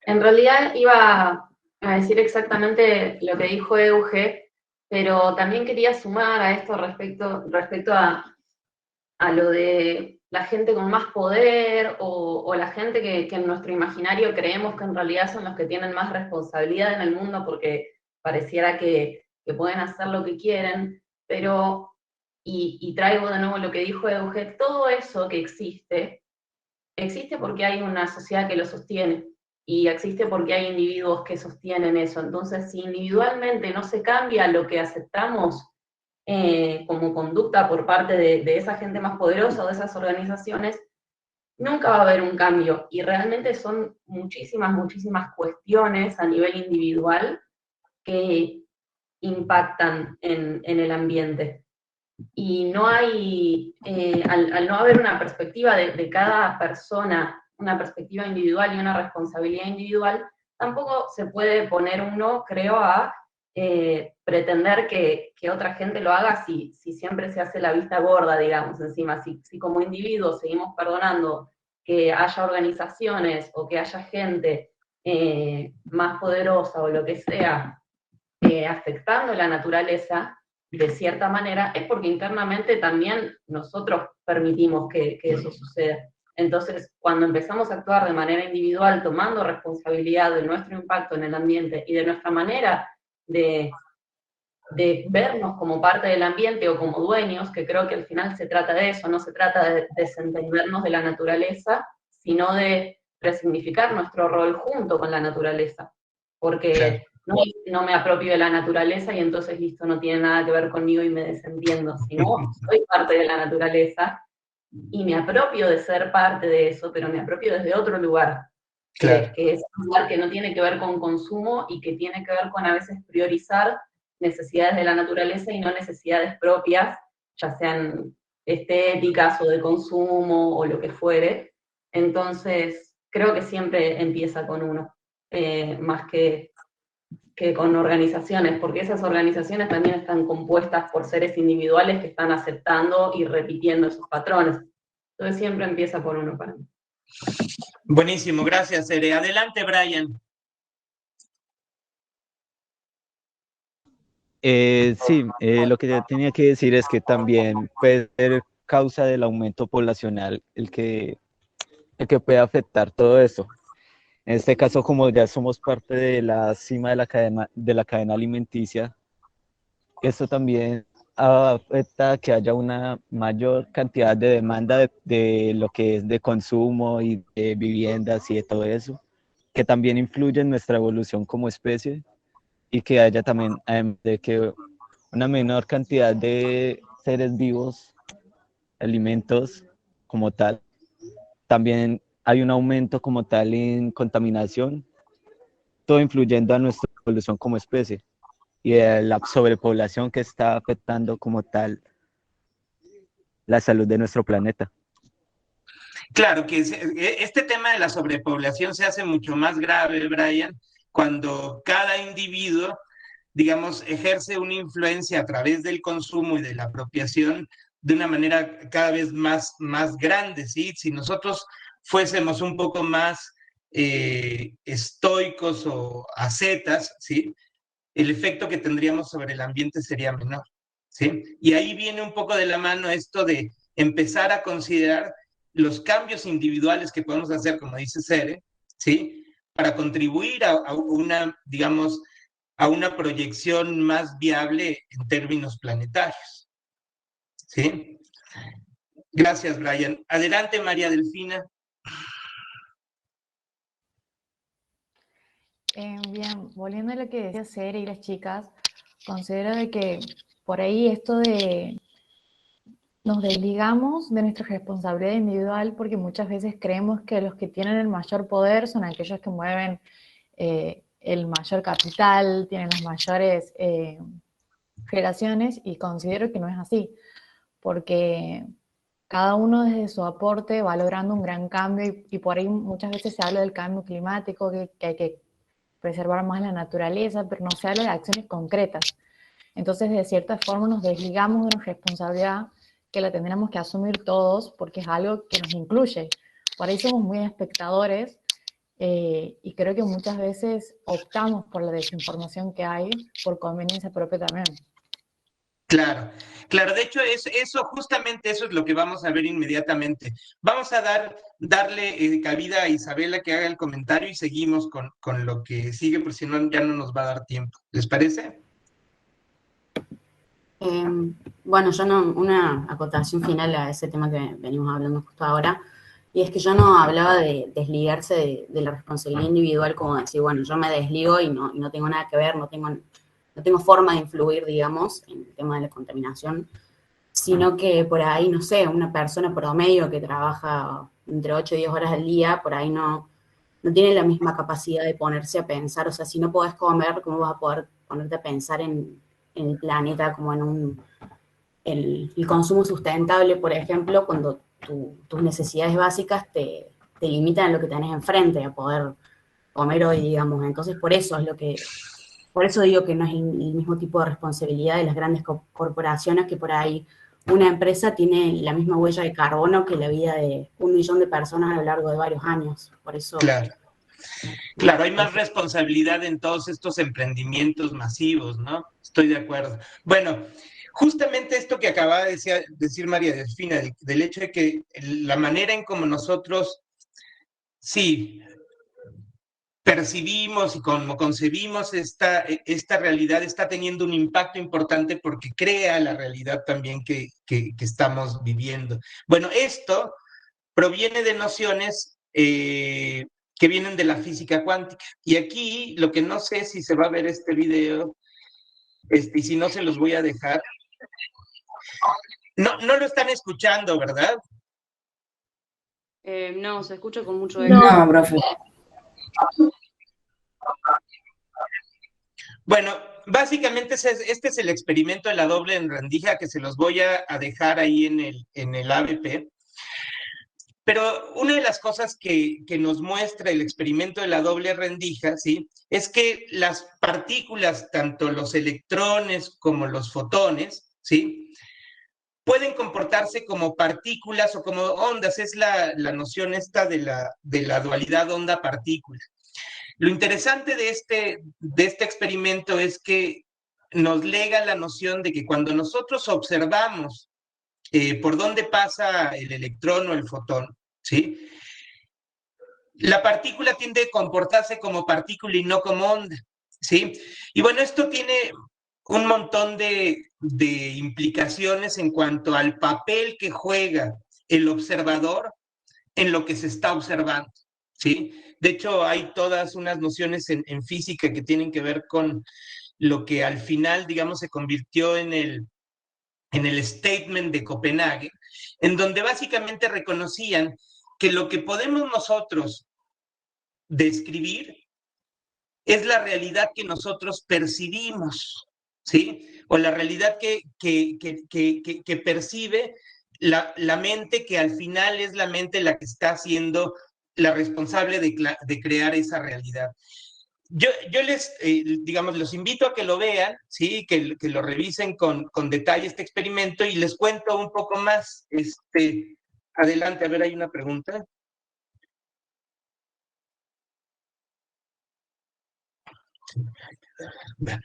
En realidad iba a decir exactamente lo que dijo Euge, pero también quería sumar a esto respecto a lo de la gente con más poder o la gente que en nuestro imaginario creemos que en realidad son los que tienen más responsabilidad en el mundo porque pareciera que pueden hacer lo que quieren, pero, y traigo de nuevo lo que dijo Euge, todo eso que existe porque hay una sociedad que lo sostiene, y existe porque hay individuos que sostienen eso. Entonces, si individualmente no se cambia lo que aceptamos como conducta por parte de esa gente más poderosa o de esas organizaciones, nunca va a haber un cambio. Y realmente son muchísimas cuestiones a nivel individual que impactan en el ambiente. Y no hay, al no haber una perspectiva de cada persona, una perspectiva individual y una responsabilidad individual, tampoco se puede poner uno, creo, a pretender que otra gente lo haga si siempre se hace la vista gorda, digamos, encima. Si como individuos seguimos perdonando que haya organizaciones o que haya gente más poderosa o lo que sea afectando la naturaleza, de cierta manera, es porque internamente también nosotros permitimos que eso suceda. Entonces, cuando empezamos a actuar de manera individual, tomando responsabilidad de nuestro impacto en el ambiente y de nuestra manera de vernos como parte del ambiente o como dueños, que creo que al final se trata de eso, no se trata de desentendernos de la naturaleza, sino de resignificar nuestro rol junto con la naturaleza. Porque no me apropio de la naturaleza y entonces listo, no tiene nada que ver conmigo y me desentiendo, sino soy parte de la naturaleza y me apropio de ser parte de eso, pero me apropio desde otro lugar, que es un lugar que no tiene que ver con consumo y que tiene que ver con a veces priorizar necesidades de la naturaleza y no necesidades propias, ya sean estéticas o de consumo o lo que fuere. Entonces, creo que siempre empieza con uno, más que con organizaciones, porque esas organizaciones también están compuestas por seres individuales que están aceptando y repitiendo esos patrones. Entonces siempre empieza por uno para mí. Buenísimo, gracias, Cere. Adelante, Brian. Sí, lo que tenía que decir es que también puede ser causa del aumento poblacional el que puede afectar todo eso. En este caso, como ya somos parte de la cima de la cadena alimenticia, esto también afecta a que haya una mayor cantidad de demanda de lo que es de consumo y de viviendas y de todo eso, que también influye en nuestra evolución como especie, y que haya también de que una menor cantidad de seres vivos, alimentos como tal, también hay un aumento como tal en contaminación, todo influyendo a nuestra evolución como especie y a la sobrepoblación que está afectando como tal la salud de nuestro planeta. Claro que este tema de la sobrepoblación se hace mucho más grave, Brian, cuando cada individuo, digamos, ejerce una influencia a través del consumo y de la apropiación de una manera cada vez más grande, ¿sí? Si nosotros fuésemos un poco más estoicos o ascetas, ¿sí? El efecto que tendríamos sobre el ambiente sería menor, ¿sí? Y ahí viene un poco de la mano esto de empezar a considerar los cambios individuales que podemos hacer, como dice Cere, ¿sí? Para contribuir a una, digamos, a una proyección más viable en términos planetarios, ¿sí? Gracias, Brian. Adelante, María Delfina. Bien, volviendo a lo que decía Cere y las chicas, considero de que por ahí esto de nos desligamos de nuestra responsabilidad individual porque muchas veces creemos que los que tienen el mayor poder son aquellos que mueven el mayor capital, tienen las mayores generaciones, y considero que no es así, porque cada uno desde su aporte va logrando un gran cambio y por ahí muchas veces se habla del cambio climático, que hay que preservar más la naturaleza, pero no se habla de acciones concretas. Entonces, de cierta forma, nos desligamos de una responsabilidad que la tendríamos que asumir todos porque es algo que nos incluye. Por ahí somos muy espectadores y creo que muchas veces optamos por la desinformación que hay por conveniencia propia también. Claro, claro, de hecho justamente eso es lo que vamos a ver inmediatamente. Vamos a darle cabida a Isabela que haga el comentario y seguimos con lo que sigue, porque si no ya no nos va a dar tiempo. ¿Les parece? Bueno, yo una acotación final a ese tema que venimos hablando justo ahora, y es que yo no hablaba de desligarse de la responsabilidad individual, como decir, bueno, yo me desligo y no tengo nada que ver, no tengo forma de influir, digamos, en el tema de la contaminación, sino que por ahí, no sé, una persona promedio que trabaja entre 8 y 10 horas al día, por ahí no tiene la misma capacidad de ponerse a pensar. O sea, si no podés comer, ¿cómo vas a poder ponerte a pensar en el planeta como en el consumo sustentable, por ejemplo, cuando tus necesidades básicas te limitan a lo que tenés enfrente, a poder comer hoy, digamos? Entonces, por eso digo que no es el mismo tipo de responsabilidad de las grandes corporaciones, que por ahí una empresa tiene la misma huella de carbono que la vida de 1 millón de personas a lo largo de varios años. Por eso. Claro, hay más responsabilidad en todos estos emprendimientos masivos, ¿no? Estoy de acuerdo. Bueno, justamente esto que acaba de decir María Delfina, del hecho de que la manera en como nosotros, sí, percibimos y como concebimos esta realidad está teniendo un impacto importante porque crea la realidad también que estamos viviendo. Bueno, esto proviene de nociones que vienen de la física cuántica. Y aquí lo que no sé si se va a ver este video, y si no se los voy a dejar. No lo están escuchando, ¿verdad? No, se escucha con mucho eco. No, profe. Bueno, básicamente este es el experimento de la doble rendija que se los voy a dejar ahí en el ABP. Pero una de las cosas que nos muestra el experimento de la doble rendija, ¿sí?, es que las partículas, tanto los electrones como los fotones, ¿sí?, pueden comportarse como partículas o como ondas. Es la noción esta de la dualidad onda-partícula. Lo interesante de este experimento es que nos lega la noción de que cuando nosotros observamos por dónde pasa el electrón o el fotón, ¿sí?, la partícula tiende a comportarse como partícula y no como onda, ¿sí? Y bueno, esto tiene un montón de implicaciones en cuanto al papel que juega el observador en lo que se está observando, ¿sí? De hecho, hay todas unas nociones en física que tienen que ver con lo que al final, digamos, se convirtió en el statement de Copenhague, en donde básicamente reconocían que lo que podemos nosotros describir es la realidad que nosotros percibimos, ¿sí? O la realidad que percibe la mente, que al final es la mente la que está siendo la responsable de crear esa realidad. Yo les, digamos, los invito a que lo vean, ¿sí?, que lo revisen con detalle este experimento y les cuento un poco más. Adelante, a ver, hay una pregunta. Bueno,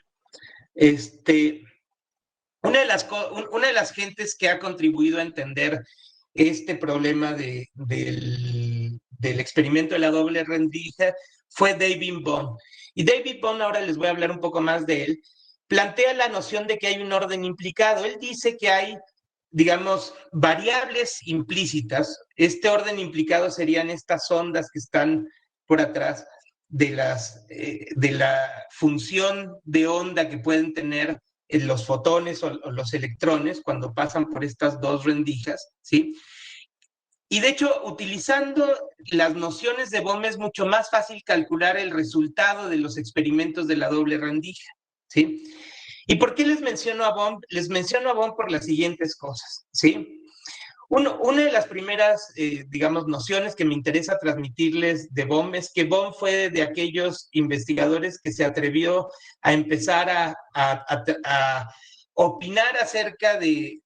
una de las gentes que ha contribuido a entender este problema del experimento de la doble rendija fue David Bohm. Y David Bohm, ahora les voy a hablar un poco más de él, plantea la noción de que hay un orden implicado. Él dice que hay digamos, variables implícitas. Este orden implicado serían estas ondas que están por atrás de la función de onda que pueden tener los fotones o los electrones cuando pasan por estas dos rendijas, ¿sí? Y de hecho, utilizando las nociones de Bohm es mucho más fácil calcular el resultado de los experimentos de la doble rendija, ¿sí? ¿Y por qué les menciono a Bohm? Les menciono a Bohm por las siguientes cosas, ¿sí? Una de las primeras, digamos, nociones que me interesa transmitirles de Bohm es que Bohm fue de aquellos investigadores que se atrevió a empezar a opinar acerca de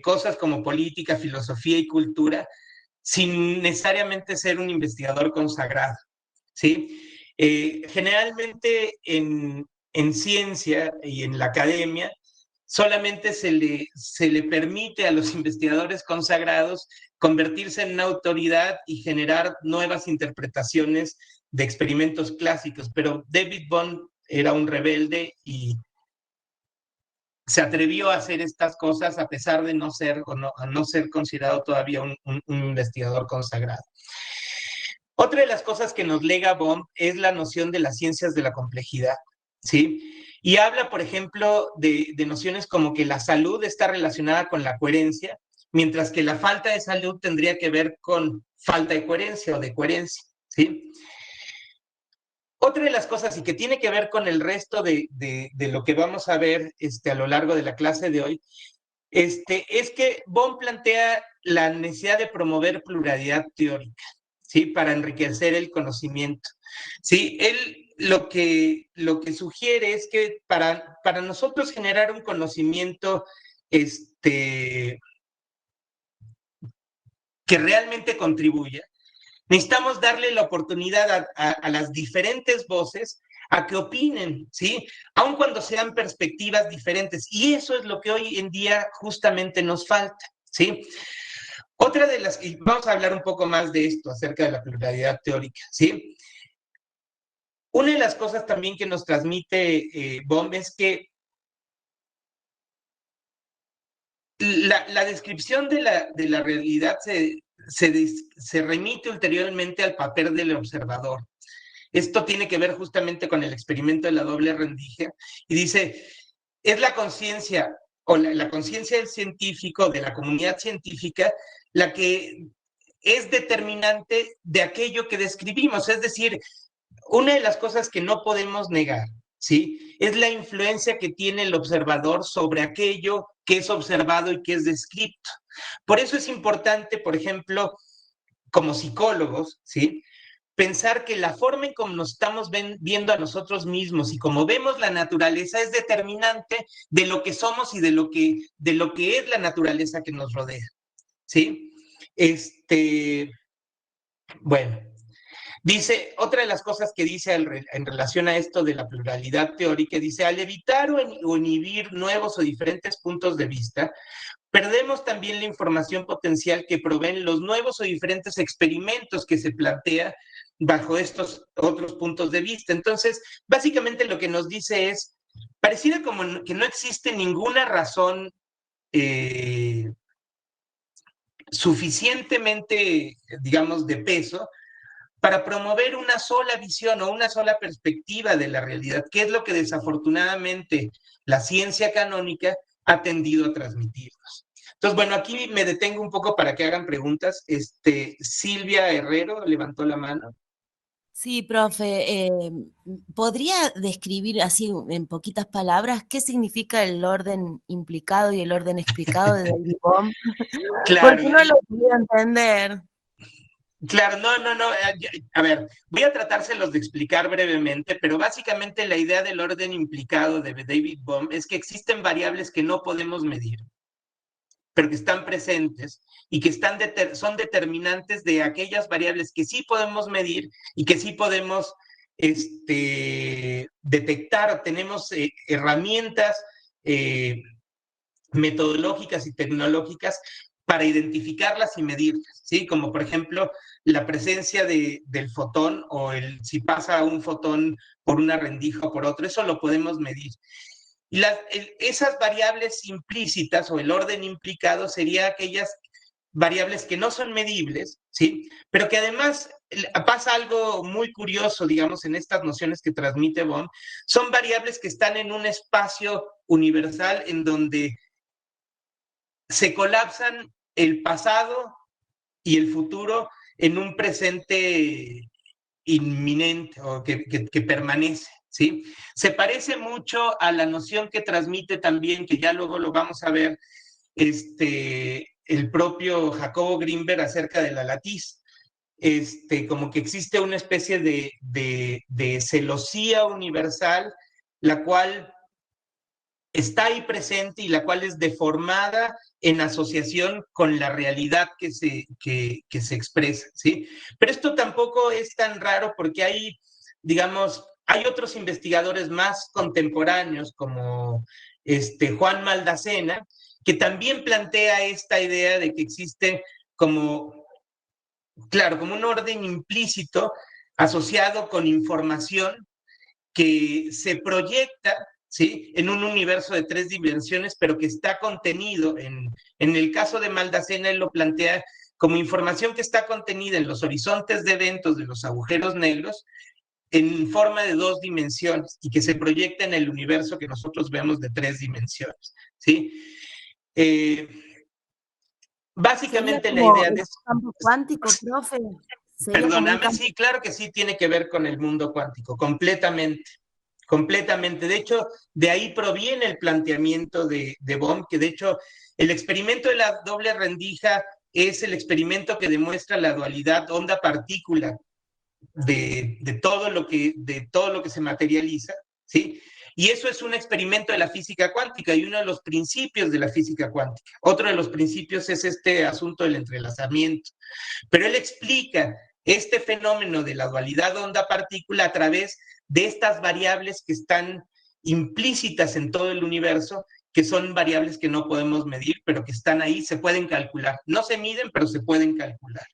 cosas como política, filosofía y cultura, sin necesariamente ser un investigador consagrado, ¿sí? Generalmente en ciencia y en la academia, solamente se le permite a los investigadores consagrados convertirse en una autoridad y generar nuevas interpretaciones de experimentos clásicos, pero David Bohm era un rebelde y se atrevió a hacer estas cosas a pesar de no ser considerado todavía un investigador consagrado. Otra de las cosas que nos lega Bohm es la noción de las ciencias de la complejidad, ¿sí? Y habla, por ejemplo, de nociones como que la salud está relacionada con la coherencia, mientras que la falta de salud tendría que ver con falta de coherencia o de coherencia, ¿sí? Otra de las cosas, y que tiene que ver con el resto de lo que vamos a ver a lo largo de la clase de hoy, es que Bohm plantea la necesidad de promover pluralidad teórica, ¿sí? Para enriquecer el conocimiento, ¿sí? Él lo que sugiere es que para nosotros generar un conocimiento que realmente contribuya, necesitamos darle la oportunidad a las diferentes voces a que opinen, ¿sí? Aun cuando sean perspectivas diferentes. Y eso es lo que hoy en día justamente nos falta, ¿sí? Otra de las, y vamos a hablar un poco más de esto, acerca de la pluralidad teórica, ¿sí? Una de las cosas también que nos transmite Bohm es que la descripción de la realidad se remite ulteriormente al papel del observador. Esto tiene que ver justamente con el experimento de la doble rendija y dice, es la conciencia o la conciencia del científico, de la comunidad científica, la que es determinante de aquello que describimos. Es decir, una de las cosas que no podemos negar, ¿sí? Es la influencia que tiene el observador sobre aquello que es observado y que es descrito. Por eso es importante, por ejemplo, como psicólogos, ¿sí? Pensar que la forma en cómo nos estamos viendo a nosotros mismos y cómo vemos la naturaleza es determinante de lo que somos y de lo que es la naturaleza que nos rodea, ¿sí? Bueno, dice, otra de las cosas que dice en relación a esto de la pluralidad teórica, dice, al evitar o inhibir nuevos o diferentes puntos de vista, perdemos también la información potencial que proveen los nuevos o diferentes experimentos que se plantea bajo estos otros puntos de vista. Entonces, básicamente lo que nos dice es, pareciera como que no existe ninguna razón suficientemente, digamos, de peso para promover una sola visión o una sola perspectiva de la realidad, que es lo que desafortunadamente la ciencia canónica ha tendido a transmitirnos. Entonces, bueno, aquí me detengo un poco para que hagan preguntas. Silvia Herrero levantó la mano. Sí, profe, ¿podría describir así en poquitas palabras qué significa el orden implicado y el orden explicado de David Bohm? Claro. Porque no lo puedo entender. Claro, no. A ver, voy a tratárselos de explicar brevemente, pero básicamente la idea del orden implicado de David Bohm es que existen variables que no podemos medir, pero que están presentes y que son determinantes de aquellas variables que sí podemos medir y que sí podemos detectar, o tenemos herramientas metodológicas y tecnológicas para identificarlas y medirlas, ¿sí? Como por ejemplo la presencia del fotón o si pasa un fotón por una rendija o por otro, eso lo podemos medir. Y esas variables implícitas o el orden implicado sería aquellas variables que no son medibles, ¿sí? Pero que además pasa algo muy curioso, digamos, en estas nociones que transmite Bohm, son variables que están en un espacio universal en donde se colapsan el pasado y el futuro en un presente inminente o que permanece, ¿sí? Se parece mucho a la noción que transmite también, que ya luego lo vamos a ver, el propio Jacobo Grinberg acerca de la latiz. Como que existe una especie de celosía universal, la cual está ahí presente y la cual es deformada en asociación con la realidad que se expresa, ¿sí? Pero esto tampoco es tan raro porque hay, digamos, hay otros investigadores más contemporáneos como Juan Maldacena, que también plantea esta idea de que existe como, claro, como un orden implícito asociado con información que se proyecta, ¿sí?, en un universo de 3 dimensiones, pero que está contenido, en el caso de Maldacena, él lo plantea como información que está contenida en los horizontes de eventos de los agujeros negros en forma de 2 dimensiones y que se proyecta en el universo que nosotros vemos de 3 dimensiones, ¿sí? Básicamente la idea de eso. ¿Campo cuántico, profe? Perdóname, sí, claro que sí tiene que ver con el mundo cuántico, completamente, completamente. De hecho, de ahí proviene el planteamiento de Bohm, que de hecho el experimento de la doble rendija es el experimento que demuestra la dualidad onda-partícula de todo lo que se materializa, ¿sí? Y eso es un experimento de la física cuántica y uno de los principios de la física cuántica. Otro de los principios es este asunto del entrelazamiento. Pero él explica este fenómeno de la dualidad onda-partícula a través de estas variables que están implícitas en todo el universo, que son variables que no podemos medir, pero que están ahí, se pueden calcular. No se miden, pero se pueden calcular.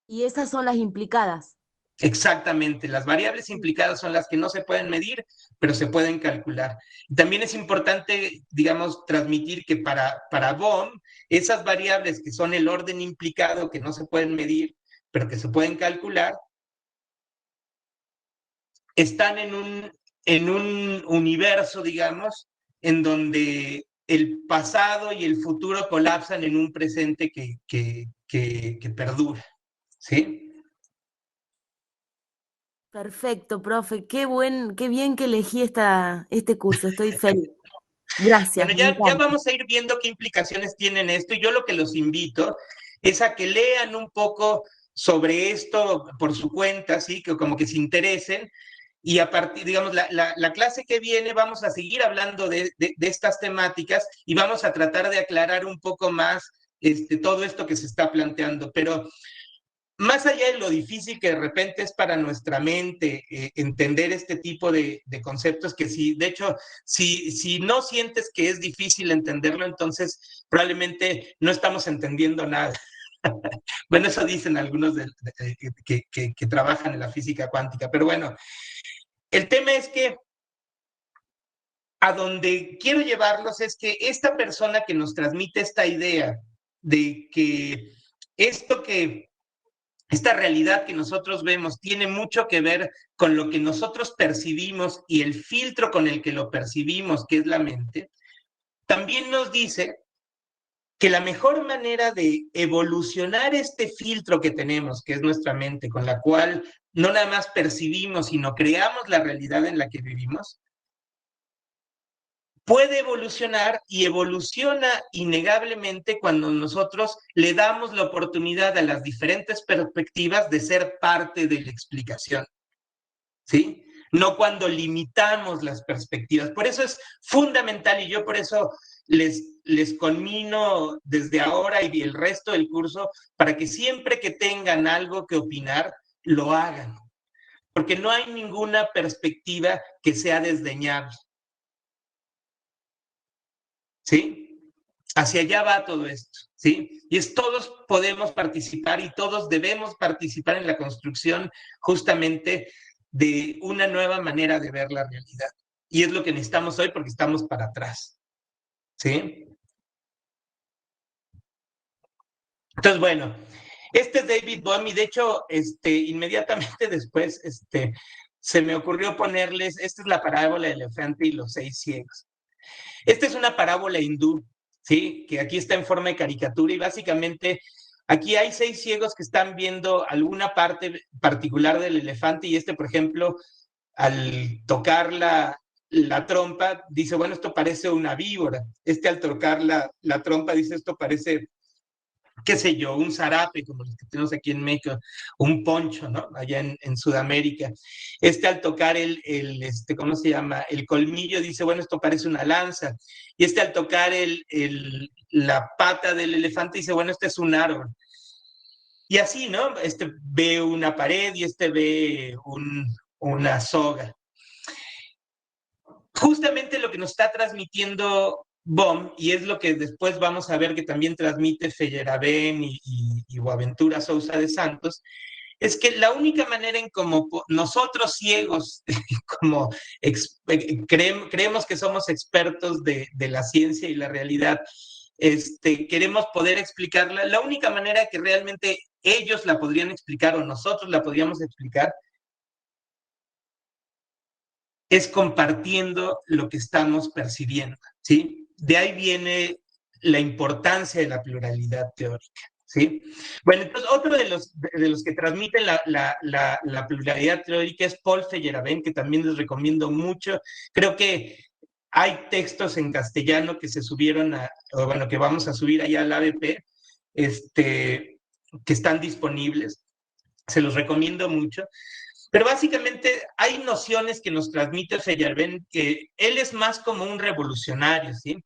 Y esas son las implicadas. Exactamente, las variables implicadas son las que no se pueden medir, pero se pueden calcular. También es importante, digamos, transmitir que para Bohm, esas variables que son el orden implicado, que no se pueden medir, pero que se pueden calcular, están en un universo, digamos, en donde el pasado y el futuro colapsan en un presente que perdura, ¿sí? Perfecto, profe. Qué bien que elegí este curso. Estoy feliz. Gracias. Bueno, ya vamos a ir viendo qué implicaciones tienen esto, y yo lo que los invito es a que lean un poco sobre esto por su cuenta, ¿sí? Que como que se interesen, y a partir, digamos, la clase que viene vamos a seguir hablando de estas temáticas y vamos a tratar de aclarar un poco más todo esto que se está planteando, pero más allá de lo difícil que de repente es para nuestra mente entender este tipo de conceptos, que si, de hecho, si no sientes que es difícil entenderlo, entonces probablemente no estamos entendiendo nada. Bueno, eso dicen algunos que trabajan en la física cuántica, pero bueno, el tema es que a donde quiero llevarlos es que esta persona que nos transmite esta idea de que esta realidad que nosotros vemos tiene mucho que ver con lo que nosotros percibimos y el filtro con el que lo percibimos, que es la mente, también nos dice que la mejor manera de evolucionar este filtro que tenemos, que es nuestra mente, con la cual no nada más percibimos, sino creamos la realidad en la que vivimos, puede evolucionar y evoluciona innegablemente cuando nosotros le damos la oportunidad a las diferentes perspectivas de ser parte de la explicación, ¿sí? No cuando limitamos las perspectivas. Por eso es fundamental, y yo por eso les conmino desde ahora y el resto del curso, para que siempre que tengan algo que opinar, lo hagan. Porque no hay ninguna perspectiva que sea desdeñable. ¿Sí? Hacia allá va todo esto, ¿sí? Y todos podemos participar y todos debemos participar en la construcción justamente de una nueva manera de ver la realidad. y es lo que necesitamos hoy porque estamos para atrás, ¿sí? Entonces, bueno, este es David Bohm, y de hecho, inmediatamente después, se me ocurrió ponerles, esta es la parábola del elefante y los 6 ciegos. Esta es una parábola hindú, ¿sí? Que aquí está en forma de caricatura, y básicamente aquí hay 6 ciegos que están viendo alguna parte particular del elefante, y por ejemplo, al tocar la trompa, dice, bueno, esto parece una víbora. Al tocar la trompa, dice, esto parece, qué sé yo, un zarape, como los que tenemos aquí en México, un poncho, ¿no? Allá en Sudamérica. Al tocar ¿cómo se llama? El colmillo, dice, bueno, esto parece una lanza. Y al tocar la pata del elefante, dice, bueno, este es un árbol. Y así, ¿no? Ve una pared y ve una soga. Justamente lo que nos está transmitiendo Bohm, y es lo que después vamos a ver que también transmite Feyerabend y Boaventura Sousa de Santos, es que la única manera en como nosotros ciegos, como creemos que somos expertos de la ciencia y la realidad, queremos poder explicarla, la única manera que realmente ellos la podrían explicar o nosotros la podríamos explicar es compartiendo lo que estamos percibiendo, ¿sí? De ahí viene la importancia de la pluralidad teórica, ¿sí? Bueno, entonces otro de los que transmiten la pluralidad teórica es Paul Feyerabend, que también les recomiendo mucho. Creo que hay textos en castellano que se subieron que vamos a subir allá al ABP, que están disponibles. Se los recomiendo mucho. Pero básicamente hay nociones que nos transmite Feyerabend, que él es más como un revolucionario, ¿sí?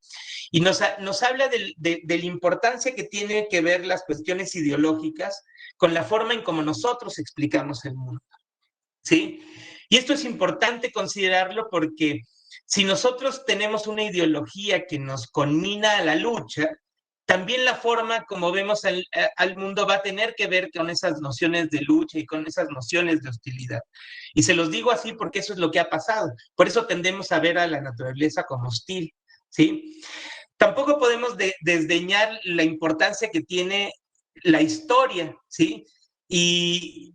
Y nos habla de la importancia que tiene que ver las cuestiones ideológicas con la forma en cómo nosotros explicamos el mundo, ¿sí? Y esto es importante considerarlo porque si nosotros tenemos una ideología que nos conmina a la lucha, también la forma como vemos al mundo va a tener que ver con esas nociones de lucha y con esas nociones de hostilidad. Y se los digo así porque eso es lo que ha pasado. Por eso tendemos a ver a la naturaleza como hostil, ¿sí? Tampoco podemos desdeñar la importancia que tiene la historia, ¿sí? Y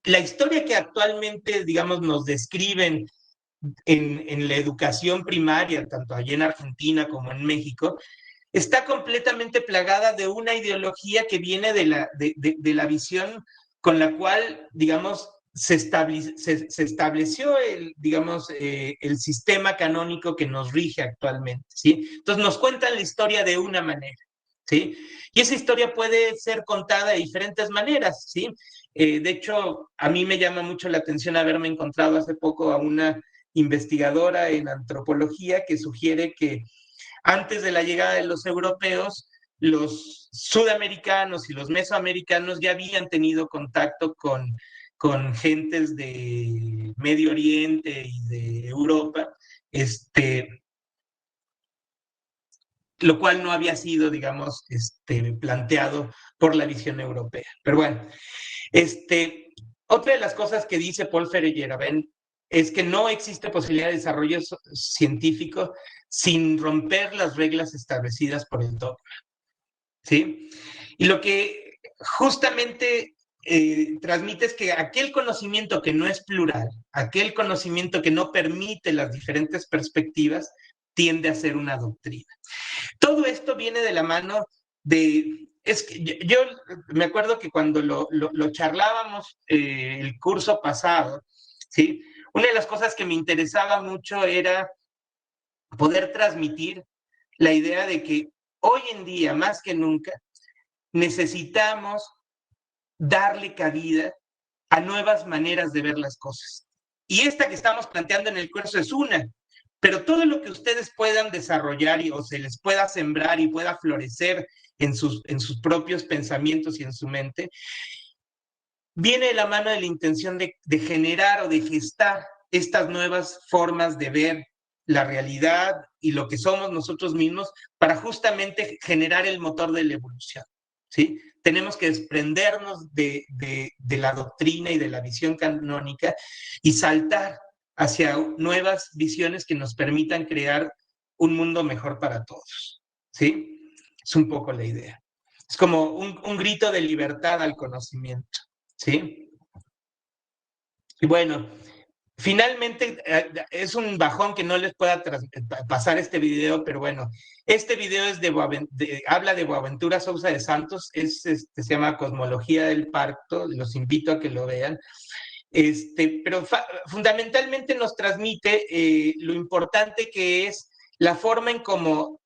la historia que actualmente, digamos, nos describen en la educación primaria, tanto allí en Argentina como en México, está completamente plagada de una ideología que viene de la visión con la cual, digamos, se estableció el sistema canónico que nos rige actualmente, ¿sí? Entonces nos cuentan la historia de una manera, ¿sí? Y esa historia puede ser contada de diferentes maneras, ¿sí? De hecho, a mí me llama mucho la atención haberme encontrado hace poco a una investigadora en antropología que sugiere que antes de la llegada de los europeos, los sudamericanos y los mesoamericanos ya habían tenido contacto con gentes de Medio Oriente y de Europa, lo cual no había sido, digamos, planteado por la visión europea. Pero bueno, otra de las cosas que dice Paul Feyerabend es que no existe posibilidad de desarrollo científico sin romper las reglas establecidas por el dogma, ¿sí? Y lo que justamente transmite es que aquel conocimiento que no es plural, aquel conocimiento que no permite las diferentes perspectivas, tiende a ser una doctrina. Todo esto viene de la mano de... Es que yo me acuerdo que cuando lo charlábamos el curso pasado, ¿sí? Una de las cosas que me interesaba mucho era poder transmitir la idea de que hoy en día, más que nunca, necesitamos darle cabida a nuevas maneras de ver las cosas. Y esta que estamos planteando en el curso es una, pero todo lo que ustedes puedan desarrollar o se les pueda sembrar y pueda florecer en sus propios pensamientos y en su mente, viene de la mano de la intención de generar o de gestar estas nuevas formas de ver la realidad y lo que somos nosotros mismos para justamente generar el motor de la evolución, ¿sí? Tenemos que desprendernos de la doctrina y de la visión canónica y saltar hacia nuevas visiones que nos permitan crear un mundo mejor para todos, ¿sí? Es un poco la idea. Es como un grito de libertad al conocimiento, ¿sí? Y bueno, finalmente es un bajón que no les pueda pasar este video, pero bueno, este video es habla de Boaventura Sousa de Santos, se llama Cosmología del Parto, los invito a que lo vean. Pero fundamentalmente nos transmite lo importante que es la forma en cómo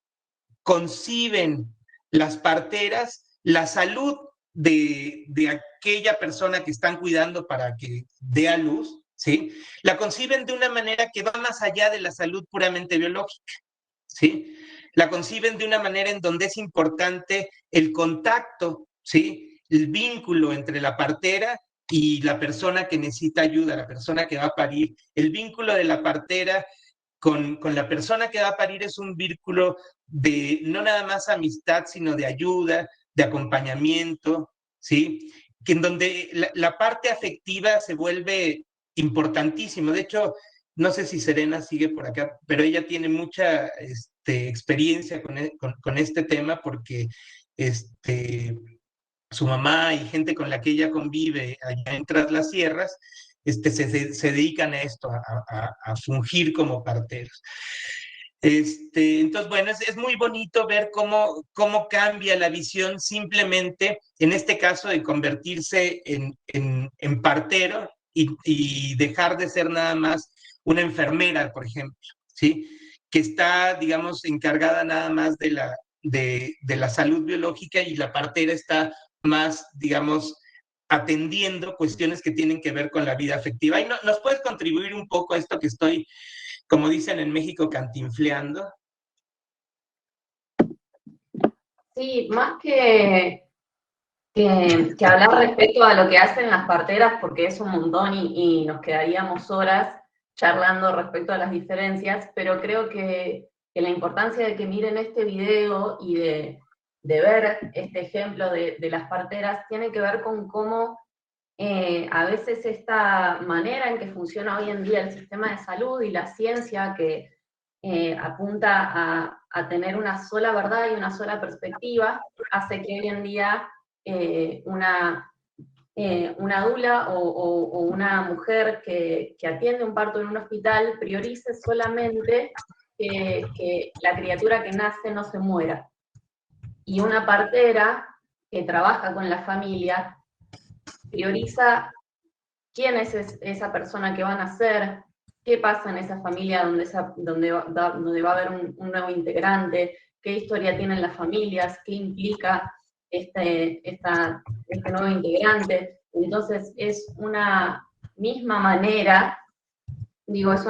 conciben las parteras la salud de aquella persona que están cuidando para que dé a luz, ¿sí? La conciben de una manera que va más allá de la salud puramente biológica, ¿sí? La conciben de una manera en donde es importante el contacto, ¿sí? El vínculo entre la partera y la persona que necesita ayuda, la persona que va a parir. El vínculo de la partera con la persona que va a parir es un vínculo de no nada más amistad, sino de ayuda, de acompañamiento, ¿sí? Que en donde la parte afectiva se vuelve importantísimo. De hecho, no sé si Serena sigue por acá, pero ella tiene mucha experiencia con este tema porque su mamá y gente con la que ella convive allá en Tras las Sierras, se dedican a esto, a fungir como parteros. Entonces, bueno, es muy bonito ver cómo cambia la visión simplemente, en este caso, de convertirse en partero y dejar de ser nada más una enfermera, por ejemplo, ¿sí? Que está, digamos, encargada nada más de la salud biológica y la partera está más, digamos, atendiendo cuestiones que tienen que ver con la vida afectiva. ¿Y nos puedes contribuir un poco a esto que estoy, como dicen en México, cantinfleando? Sí, más que hablar respecto a lo que hacen las parteras, porque es un montón y nos quedaríamos horas charlando respecto a las diferencias, pero creo que la importancia de que miren este video y de ver este ejemplo de las parteras tiene que ver con cómo a veces esta manera en que funciona hoy en día el sistema de salud y la ciencia que apunta a tener una sola verdad y una sola perspectiva, hace que hoy en día una dula o una mujer que atiende un parto en un hospital priorice solamente que la criatura que nace no se muera. Y una partera que trabaja con la familia prioriza quién es esa persona que va a nacer, qué pasa en esa familia donde va a haber un nuevo integrante, qué historia tienen las familias, qué implica este nuevo integrante. Entonces es una misma manera, digo, es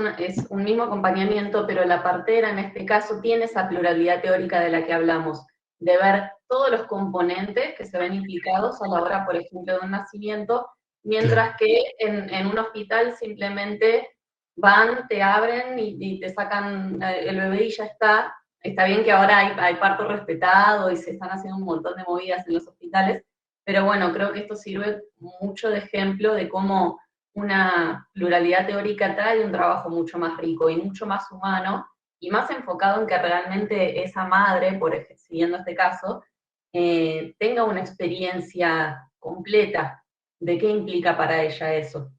un mismo acompañamiento, pero la partera en este caso tiene esa pluralidad teórica de la que hablamos, de ver todos los componentes que se ven implicados a la hora, por ejemplo, de un nacimiento, mientras que en un hospital simplemente van, te abren y te sacan el bebé y ya está. Está bien que ahora hay parto respetado y se están haciendo un montón de movidas en los hospitales, pero bueno, creo que esto sirve mucho de ejemplo de cómo una pluralidad teórica trae un trabajo mucho más rico y mucho más humano, y más enfocado en que realmente esa madre, siguiendo este caso, tenga una experiencia completa de qué implica para ella eso.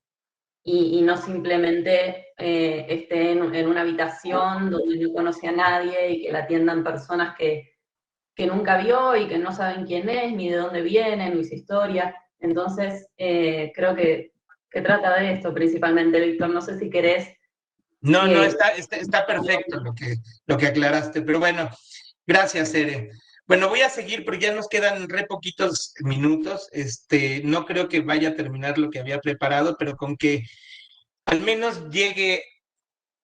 Y no simplemente esté en una habitación donde no conoce a nadie y que la atiendan personas que nunca vio y que no saben quién es, ni de dónde viene, ni su historia. Entonces, creo que trata de esto principalmente, Víctor. No sé si querés... No, está perfecto lo que aclaraste, pero bueno, gracias, Ere. Bueno, voy a seguir porque ya nos quedan re poquitos minutos. No creo que vaya a terminar lo que había preparado, pero con que al menos llegue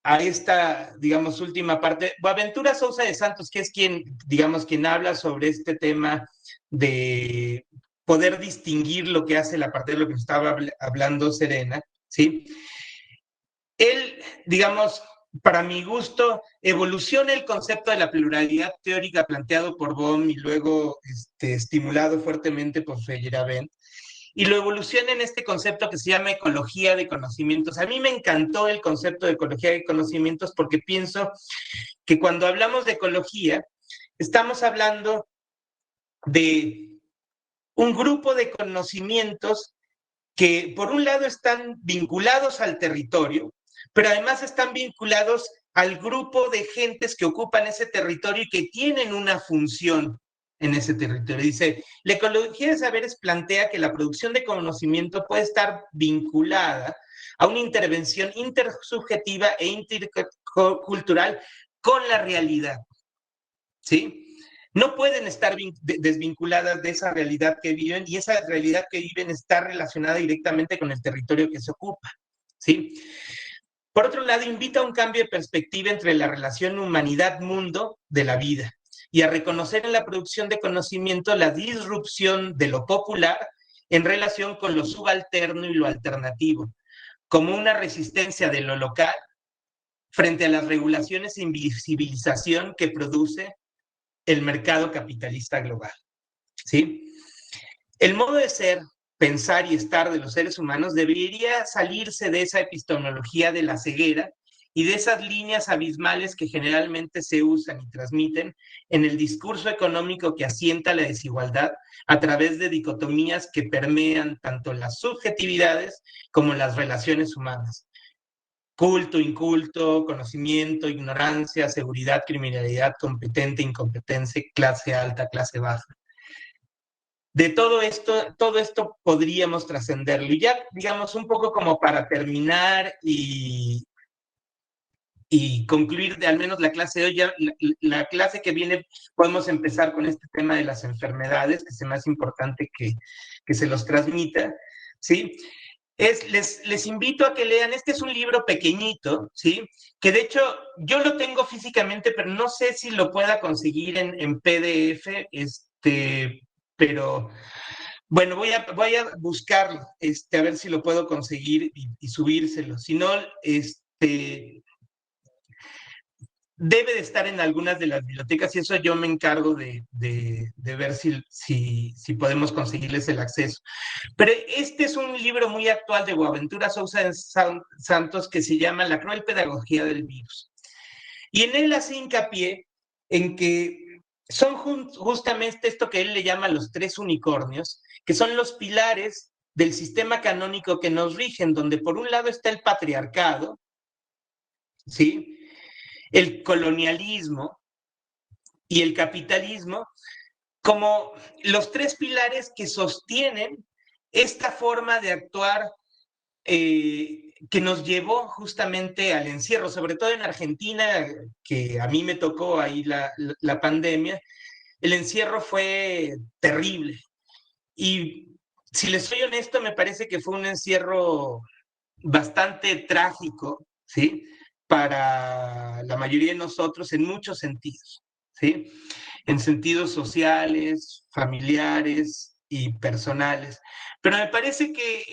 a esta, digamos, última parte. Boaventura Sousa de Santos, que es quien habla sobre este tema de poder distinguir lo que hace la parte de lo que estaba hablando Serena, ¿sí? Él, digamos, para mi gusto, evoluciona el concepto de la pluralidad teórica planteado por Bohm y luego estimulado fuertemente por Feyerabend, y lo evoluciona en este concepto que se llama ecología de conocimientos. A mí me encantó el concepto de ecología de conocimientos porque pienso que cuando hablamos de ecología, estamos hablando de un grupo de conocimientos que por un lado están vinculados al territorio, pero además están vinculados al grupo de gentes que ocupan ese territorio y que tienen una función en ese territorio. Dice, la ecología de saberes plantea que la producción de conocimiento puede estar vinculada a una intervención intersubjetiva e intercultural con la realidad, ¿sí? No pueden estar desvinculadas de esa realidad que viven, y esa realidad que viven está relacionada directamente con el territorio que se ocupa, ¿sí? Por otro lado, invita a un cambio de perspectiva entre la relación humanidad-mundo de la vida y a reconocer en la producción de conocimiento la disrupción de lo popular en relación con lo subalterno y lo alternativo, como una resistencia de lo local frente a las regulaciones e invisibilización que produce el mercado capitalista global, ¿sí? El modo de ser, pensar y estar de los seres humanos debería salirse de esa epistemología de la ceguera y de esas líneas abismales que generalmente se usan y transmiten en el discurso económico que asienta la desigualdad a través de dicotomías que permean tanto las subjetividades como las relaciones humanas. Culto, inculto, conocimiento, ignorancia, seguridad, criminalidad, competente, incompetencia, clase alta, clase baja. De todo esto podríamos trascenderlo. Y ya, digamos, un poco como para terminar y concluir al menos la clase de hoy, ya la clase que viene podemos empezar con este tema de las enfermedades, que es más importante que se los transmita, ¿sí? Les invito a que lean, este es un libro pequeñito, ¿sí? Que de hecho yo lo tengo físicamente, pero no sé si lo pueda conseguir en PDF, pero bueno, voy a buscarlo, a ver si lo puedo conseguir y subírselo. Si no, debe de estar en algunas de las bibliotecas y eso yo me encargo de ver si podemos conseguirles el acceso. Pero este es un libro muy actual de Boaventura Sousa Santos que se llama La cruel pedagogía del virus. Y en él hace hincapié en que son justamente esto que él le llama los 3 unicornios, que son los pilares del sistema canónico que nos rigen, donde por un lado está el patriarcado, ¿sí?, el colonialismo y el capitalismo, como los 3 pilares que sostienen esta forma de actuar que nos llevó justamente al encierro, sobre todo en Argentina, que a mí me tocó ahí la pandemia. El encierro fue terrible. Y si les soy honesto, me parece que fue un encierro bastante trágico, ¿sí?, para la mayoría de nosotros en muchos sentidos, ¿sí?, en sentidos sociales, familiares y personales. Pero me parece que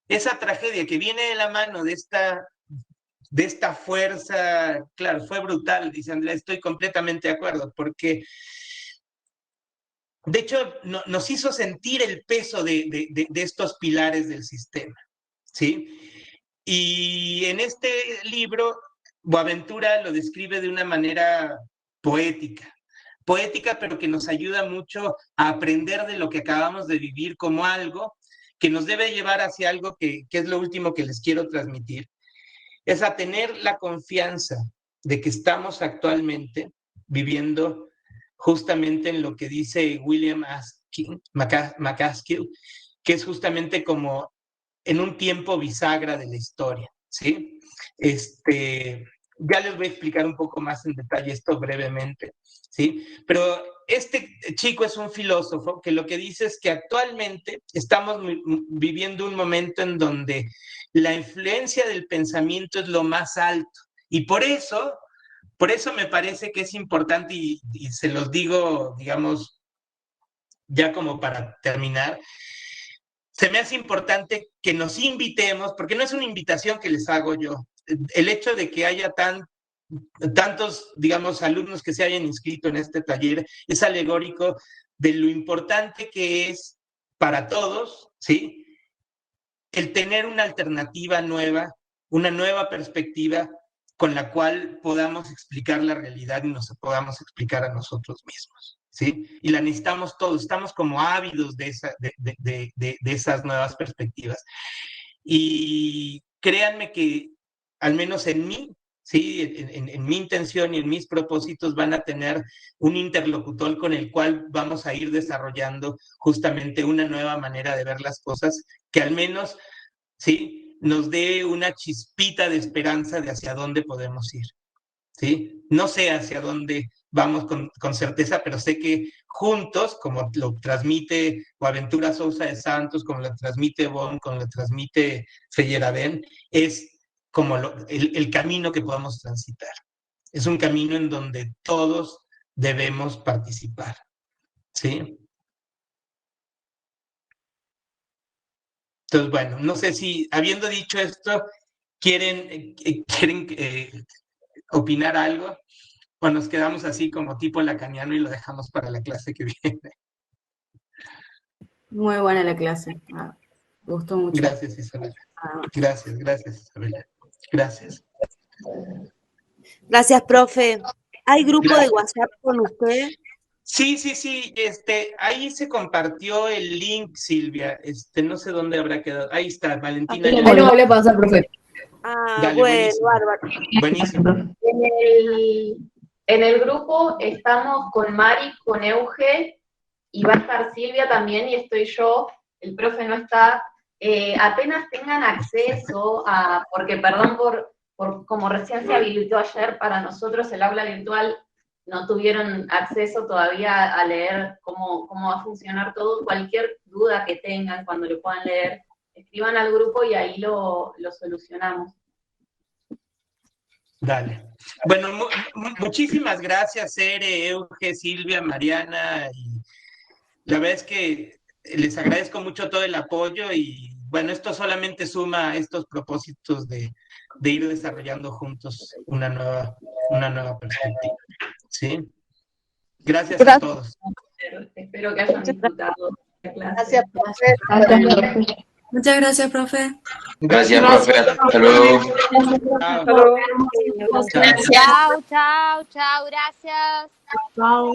esa tragedia que viene de la mano de esta fuerza, claro, fue brutal, dice Andrea, estoy completamente de acuerdo, porque de hecho nos hizo sentir el peso de estos pilares del sistema, ¿sí? Y en este libro, Boaventura lo describe de una manera poética, pero que nos ayuda mucho a aprender de lo que acabamos de vivir como algo que nos debe llevar hacia algo que es lo último que les quiero transmitir, es a tener la confianza de que estamos actualmente viviendo justamente en lo que dice William McCaskill, que es justamente como en un tiempo bisagra de la historia, ¿sí? Ya les voy a explicar un poco más en detalle esto brevemente, ¿sí? Pero este chico es un filósofo que lo que dice es que actualmente estamos viviendo un momento en donde la influencia del pensamiento es lo más alto. Y por eso me parece que es importante, y se los digo, digamos, ya como para terminar, se me hace importante que nos invitemos, porque no es una invitación que les hago yo. El hecho de que haya tantos, digamos, alumnos que se hayan inscrito en este taller es alegórico de lo importante que es para todos, ¿sí? El tener una alternativa nueva, una nueva perspectiva con la cual podamos explicar la realidad y nos podamos explicar a nosotros mismos, ¿sí? Y la necesitamos todos, estamos como ávidos de esas nuevas perspectivas. Y créanme que, al menos en mí, ¿sí? En mi intención y en mis propósitos van a tener un interlocutor con el cual vamos a ir desarrollando justamente una nueva manera de ver las cosas que al menos, ¿sí? Nos dé una chispita de esperanza de hacia dónde podemos ir, ¿sí? No sé hacia dónde vamos con certeza, pero sé que juntos, como lo transmite Boaventura Sousa de Santos, como lo transmite Bon, como lo transmite Feyerabend, es como el camino que podemos transitar. Es un camino en donde todos debemos participar, ¿sí? Entonces, bueno, no sé si, habiendo dicho esto, quieren opinar algo, o nos quedamos así como tipo lacaniano y lo dejamos para la clase que viene. Muy buena la clase. Me gustó mucho. Gracias, Isabela. Gracias, Isabela. Gracias. Gracias, profe. ¿Hay grupo Gracias. de WhatsApp con usted? Sí. Ahí se compartió el link, Silvia. No sé dónde habrá quedado. Ahí está, Valentina. Ahí lo voy a pasar, profe. Dale, bueno, buenísimo. bárbaro. Buenísimo. En el grupo estamos con Mari, con Euge, y va a estar Silvia también, y estoy yo. El profe no está. Apenas tengan acceso a, porque perdón por como recién se habilitó ayer para nosotros el aula virtual, no tuvieron acceso todavía a leer cómo va a funcionar todo. Cualquier duda que tengan cuando lo puedan leer, escriban al grupo y ahí lo solucionamos. Dale. Bueno, muchísimas gracias, Ere, Euge, Silvia, Mariana, y la verdad es que les agradezco mucho todo el apoyo y bueno, esto solamente suma a estos propósitos de ir desarrollando juntos una nueva perspectiva. ¿Sí? Gracias a todos. Espero que hayan disfrutado la clase. Gracias, profe. Muchas gracias, profe. Gracias, profe. Hasta luego. Chao, gracias. Chao.